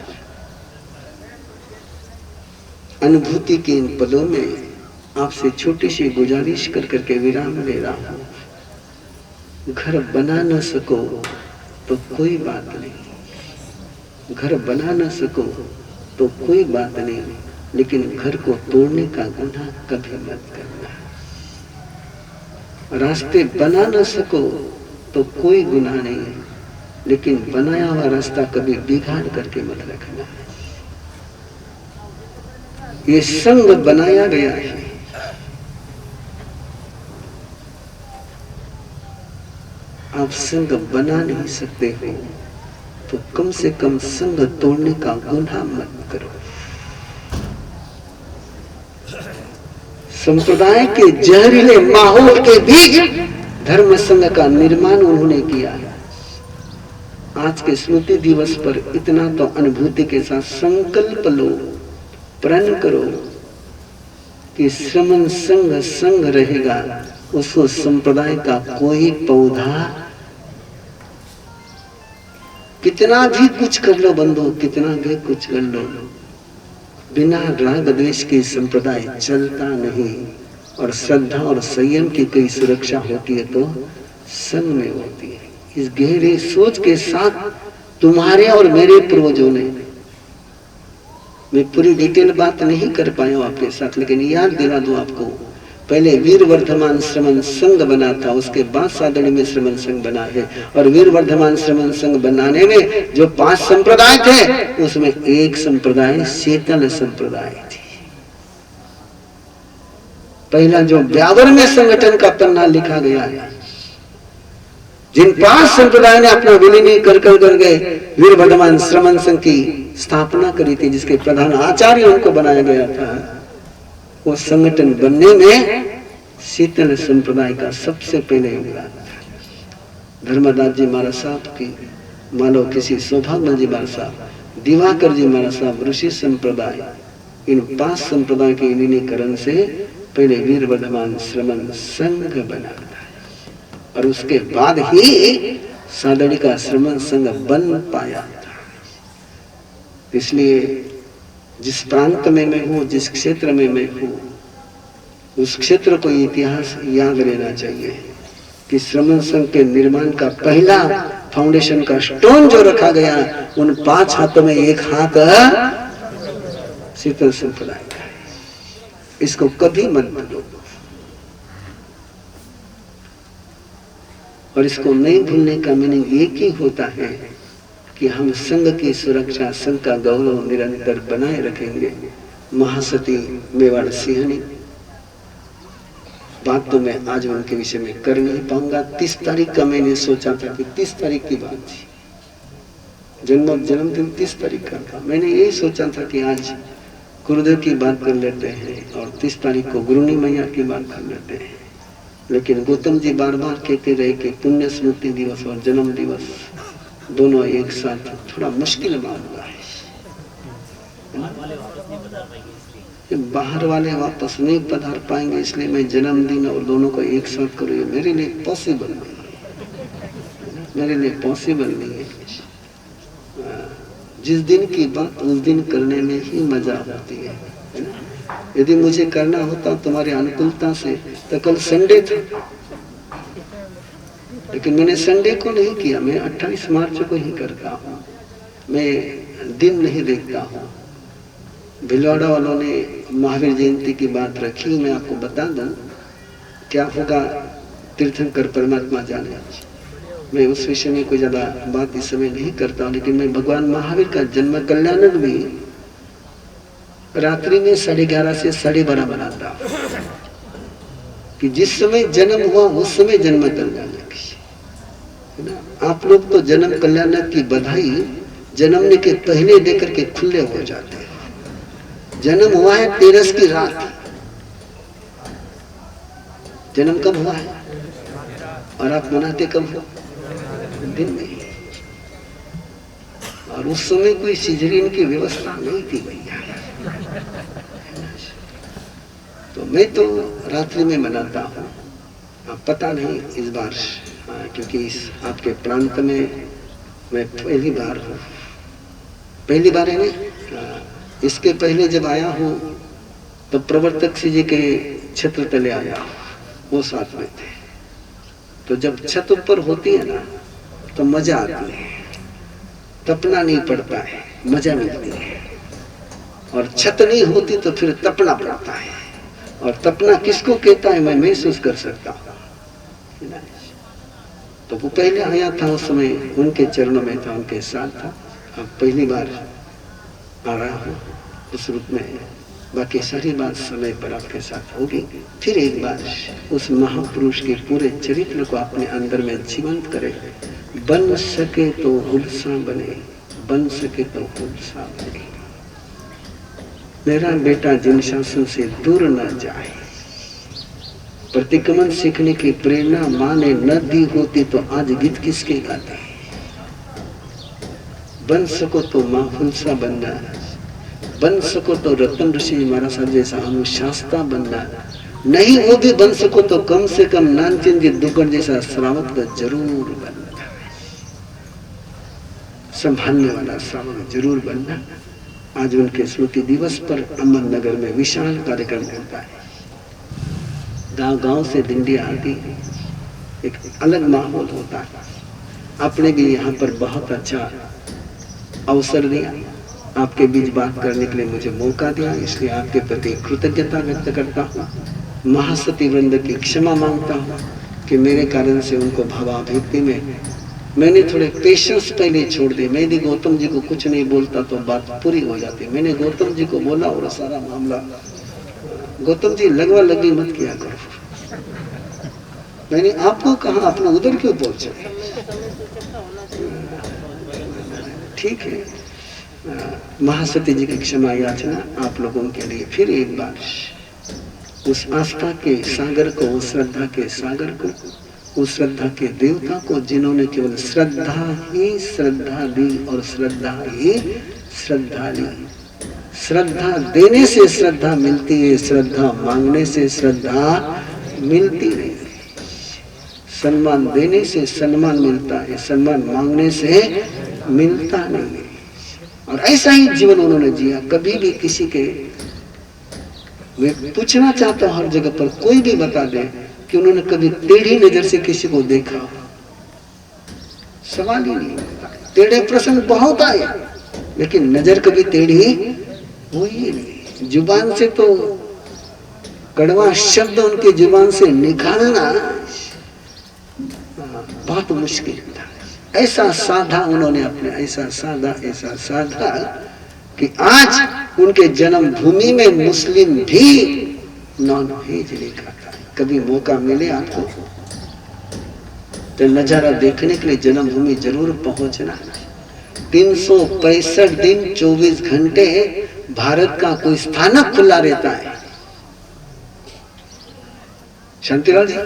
अनुभूति के इन पदों में आपसे छोटी सी गुजारिश कर करके विराम ले रहा हूं। घर बना न सको तो कोई बात नहीं, घर बना न सको तो कोई बात नहीं, लेकिन घर को तोड़ने का गुनाह कभी मत करना। रास्ते बना न सको तो कोई गुनाह नहीं, लेकिन बनाया हुआ रास्ता कभी बिगाड़ करके मत रखना। ये संग बनाया गया है, आप संग बना नहीं सकते हो तो कम से कम संग तोड़ने का गुनाह मत करो। संप्रदाय के जहरीले माहौल के बीच धर्म संघ का निर्माण उन्होंने किया है। आज के स्मृति दिवस पर इतना तो अनुभूति के साथ संकल्प लो, प्रण करो कि श्रमण संघ संघ रहेगा, उसको संप्रदाय का कोई पौधा, कितना भी कुछ कर लो बंधु, कितना भी कुछ कर लो, बिना राग द्वेष के संप्रदाय चलता नहीं। और श्रद्धा और संयम की कोई सुरक्षा होती है तो संग में होती है। इस गहरे सोच के साथ तुम्हारे और मेरे पूर्वजों ने, मैं पूरी डिटेल बात नहीं कर पाया आपके साथ, लेकिन याद दिला दूं आपको, पहले वीर वर्धमान श्रमण संघ बना था, उसके बाद सादड़ी में श्रमण संघ बना है। और वीर वर्धमान श्रमण संघ बनाने में जो 5 संप्रदाय थे, उसमें एक संप्रदाय शीतल संप्रदाय थी। पहला जो ब्यावर में संगठन का पन्ना लिखा गया है, जिन 5 संप्रदाय ने अपना विलीन कर गए, वीर वर्धमान श्रमण संघ की स्थापना करी थी, जिसके प्रधान आचार्य उनको बनाया गया था। वो संगठन बनने में शीतल संप्रदाय का सबसे पहले योगदान था। धर्मदास जी महाराज साहब की, मानो किसी सौभाग्य जी महाराज साहब, दिवाकर जी महाराज साहब, ऋषि संप्रदाय, इन 5 संप्रदाय के विलीनीकरण से पहले वीर वर्धमान श्रमण संघ बना था, और उसके बाद ही सादड़ी का श्रमण संघ बन पाया था। इसलिए जिस प्रांत में मैं हूं, जिस क्षेत्र में मैं हूं, उस क्षेत्र को इतिहास याद रहना चाहिए कि श्रमण संघ के निर्माण का पहला फाउंडेशन का स्टोन जो रखा गया, उन 5 हाथों में एक हाथ शीतल संप्रदाय का है। इसको कभी मत भूलो, और इसको नहीं भूलने का मीनिंग एक ही होता है कि हम संघ की सुरक्षा, संघ का गौरव निरंतर बनाए रखेंगे। महासती मेवाड़ सिंहनी बात तो मैं आज उनके विषय में कर नहीं पाऊंगा। 30 तारीख का मैंने सोचा था कि 30 तारीख की बात थी, जन्मदिन 30 तारीख का था। मैंने यही सोचा था कि आज गुरुदेव की बात कर लेते हैं और 30 तारीख को गुरुनी मैया की बात कर लेते हैं, लेकिन गौतम जी बार बार कहते रहे कि पुण्य स्मृति दिवस और जन्म दिवस दोनों एक साथ थोड़ा मुश्किल मामला है। बाहर वाले वापस नहीं पधार पाएंगे, इसलिए मैं जन्मदिन और दोनों को एक साथ करूँ, मेरे लिए पॉसिबल नहीं, मेरे लिए पॉसिबल नहीं है। जिस दिन की बात उस दिन करने में ही मजा होती है। यदि मुझे करना होता तुम्हारी अनुकूलता से तो कल संडे था, लेकिन मैंने संडे को नहीं किया। मैं 28 मार्च को ही करता हूँ, मैं दिन नहीं देखता हूँ। भिलवाड़ा वालों ने महावीर जयंती की बात रखी, मैं आपको बता दूं क्या होगा, तीर्थंकर परमात्मा जाने। मैं उस विषय में कोई ज्यादा बात इस समय नहीं करता हूँ, लेकिन मैं भगवान महावीर का जन्म कल्याणक भी रात्रि में 11:30 से 12:30 बनाता हूँ कि जिस समय जन्म हुआ उस समय जन्म कल्याणक है ना। आप लोग तो जन्म कल्याणक की बधाई जन्मने के पहले देकर के खुले हो जाते हैं। जन्म हुआ है 13 की रात, जन्म कब हुआ है और आप मनाते कब हो? दिन में। और उस समय कोई सिजरीन की व्यवस्था नहीं थी भैया, तो मैं तो रात्रि में मनाता हूँ। अब पता नहीं इस बार, क्योंकि इस आपके प्रांत में मैं पहली बार हूँ, पहली बार है ना। इसके पहले जब आया हूँ तो प्रवर्तक जी के छत्र तले आया, वो साथ में थे। तो जब छत ऊपर होती है ना तो मजा आती है, तपना नहीं पड़ता है, मजा मिलती है। और छत नहीं होती तो फिर तपना पड़ता है, और तपना किसको कहता है मैं महसूस कर सकता हूँ। तो वो पहले आया था, उस समय उनके चरणों में था, उनके साथ था। अब पहली बार आ रहा हूँ उस रूप में। बाकी सारी बात समय पर आपके साथ होगी। फिर एक बार उस महापुरुष के पूरे चरित्र को अपने अंदर में जीवंत करें। बन सके तो हुलसा बने, बन सके तो हुलसा बने। मेरा बेटा जिन शासन से दूर न जाए, प्रतिक्रमण सीखने की प्रेरणा माँ ने न दी होती तो आज गीत किसके गाते? बन सको तो माखुल सा बनना, बन सको तो रतन ऋषि महाराज साहब जैसा अनुशास्ता बनना, नहीं वो भी बन सको तो कम से कम नानचंद जी दुकड़ जैसा श्रावक तो जरूर बनना, संभालने वाला श्रावक जरूर बनना। आज उनके स्मृति दिवस पर अहमदनगर में विशाल कार्यक्रम होता है। गांव गांव से दिंडियां आती है, एक अलग माहौल होता है। आपने भी यहाँ पर बहुत अच्छा अवसर दिया, आपके बीच बात करने के लिए मुझे मौका दिया, इसलिए आपके प्रति कृतज्ञता व्यक्त करता हूँ। महासती वृंद की क्षमा मांगता हूँ कि मेरे कारण से उनको भावाभिव्यक्ति में मैंने थोड़े पेशेंस पहले छोड़ दिए। मैं यदि गौतम जी को कुछ नहीं बोलता तो बात पूरी हो जाती। मैंने गौतम जी को बोला और सारा मामला, गौतम जी लगवा लगी मत किया करो। मैंने आपको कहा अपना उधर क्यों पहुंचे? ठीक है, महासती जी की क्षमा याचना आप लोगों के लिए फिर एक बार। उस आस्था के सागर को, उस श्रद्धा के सागर को, उस श्रद्धा के देवता को जिन्होंने केवल श्रद्धा ही श्रद्धा दी और श्रद्धा ही श्रद्धा ली। श्रद्धा देने से श्रद्धा मिलती है, श्रद्धा मांगने से श्रद्धा मिलती नहीं। सम्मान देने से सम्मान मिलता है, सम्मान मांगने से मिलता नहीं। और ऐसा ही जीवन उन्होंने जिया। कभी भी किसी के, मैं पूछना चाहता हूं हर जगह पर कोई भी बता दे कि उन्होंने कभी टेढ़ी नजर से किसी को देखा? सवाल ही नहीं। टेढ़े प्रसंग बहुत आए लेकिन नजर कभी टेढ़ी हुई ही नहीं। जुबान से तो कड़वा शब्द उनके जुबान से निकालना बहुत मुश्किल था। ऐसा साधा उन्होंने अपने, ऐसा साधा कि आज उनके जन्मभूमि में मुस्लिम भी नॉन वेज नहीं खाता। कभी मौका मिले आपको तो नजारा देखने के लिए जन्मभूमि जरूर पहुंचना। 365 दिन 24 घंटे भारत का कोई स्थानक खुला रहता है। शांतिलाल जी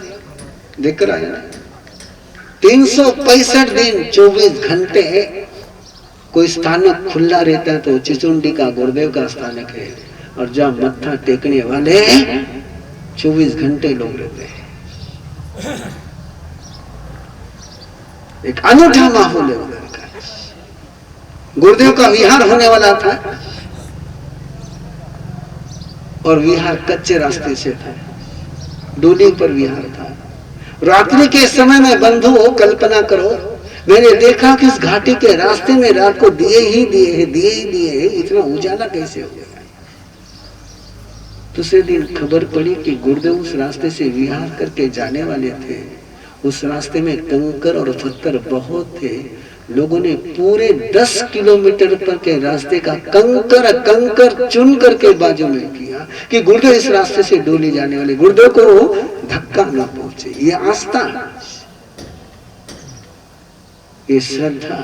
देख कर आए ना, 365 दिन 24 घंटे कोई स्थानक खुला रहता है तो चिचुंडी का गुरुदेव का स्थानक है। और जहां मत्था टेकने वाले 24 घंटे लोग रहते हैं। एक अनूठा माहौल है उधर का। गुरुदेव का विहार होने वाला था और विहार कच्चे रास्ते से था, डोली पर विहार था। रात्रि के समय में बंधुओं कल्पना करो, मैंने देखा कि इस घाटी के रास्ते में रात को दिए ही दिए, इतना उजाला कैसे हो गया। दूसरे दिन खबर पड़ी कि गुरुदेव उस रास्ते से विहार करके जाने वाले थे। उस रास्ते में कंकर और पत्थर बहुत थे। लोगों ने पूरे 10 किलोमीटर पर के रास्ते का कंकर चुन करके बाजू में किया कि गुरुदेव इस रास्ते से डोली जाने वाले, गुरुदेव को धक्का न पहुंचे। ये आस्था, ये श्रद्धा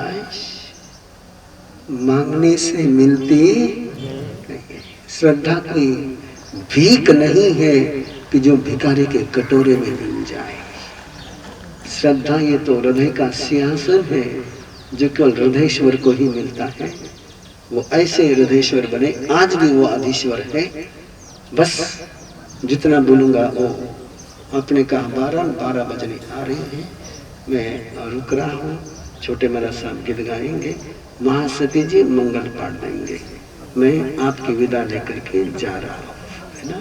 मांगने से मिलती नहीं। श्रद्धा कोई भीख नहीं है कि जो भिखारी के कटोरे में मिल जाए। श्रद्धा ये तो हृदय का सिंहासन है जो केवल हृदयेश्वर को ही मिलता है। वो ऐसे हृदयेश्वर बने। आज भी वो अधीश्वर है। बस जितना बोलूंगा वो अपने कहा 12 बजने आ रहे हैं। मैं रुक रहा हूँ। छोटे महाराज साहब गीत गाएंगे, महासती जी मंगल पाठ देंगे। मैं आपकी विदा लेकर के जा रहा हूँ, है ना।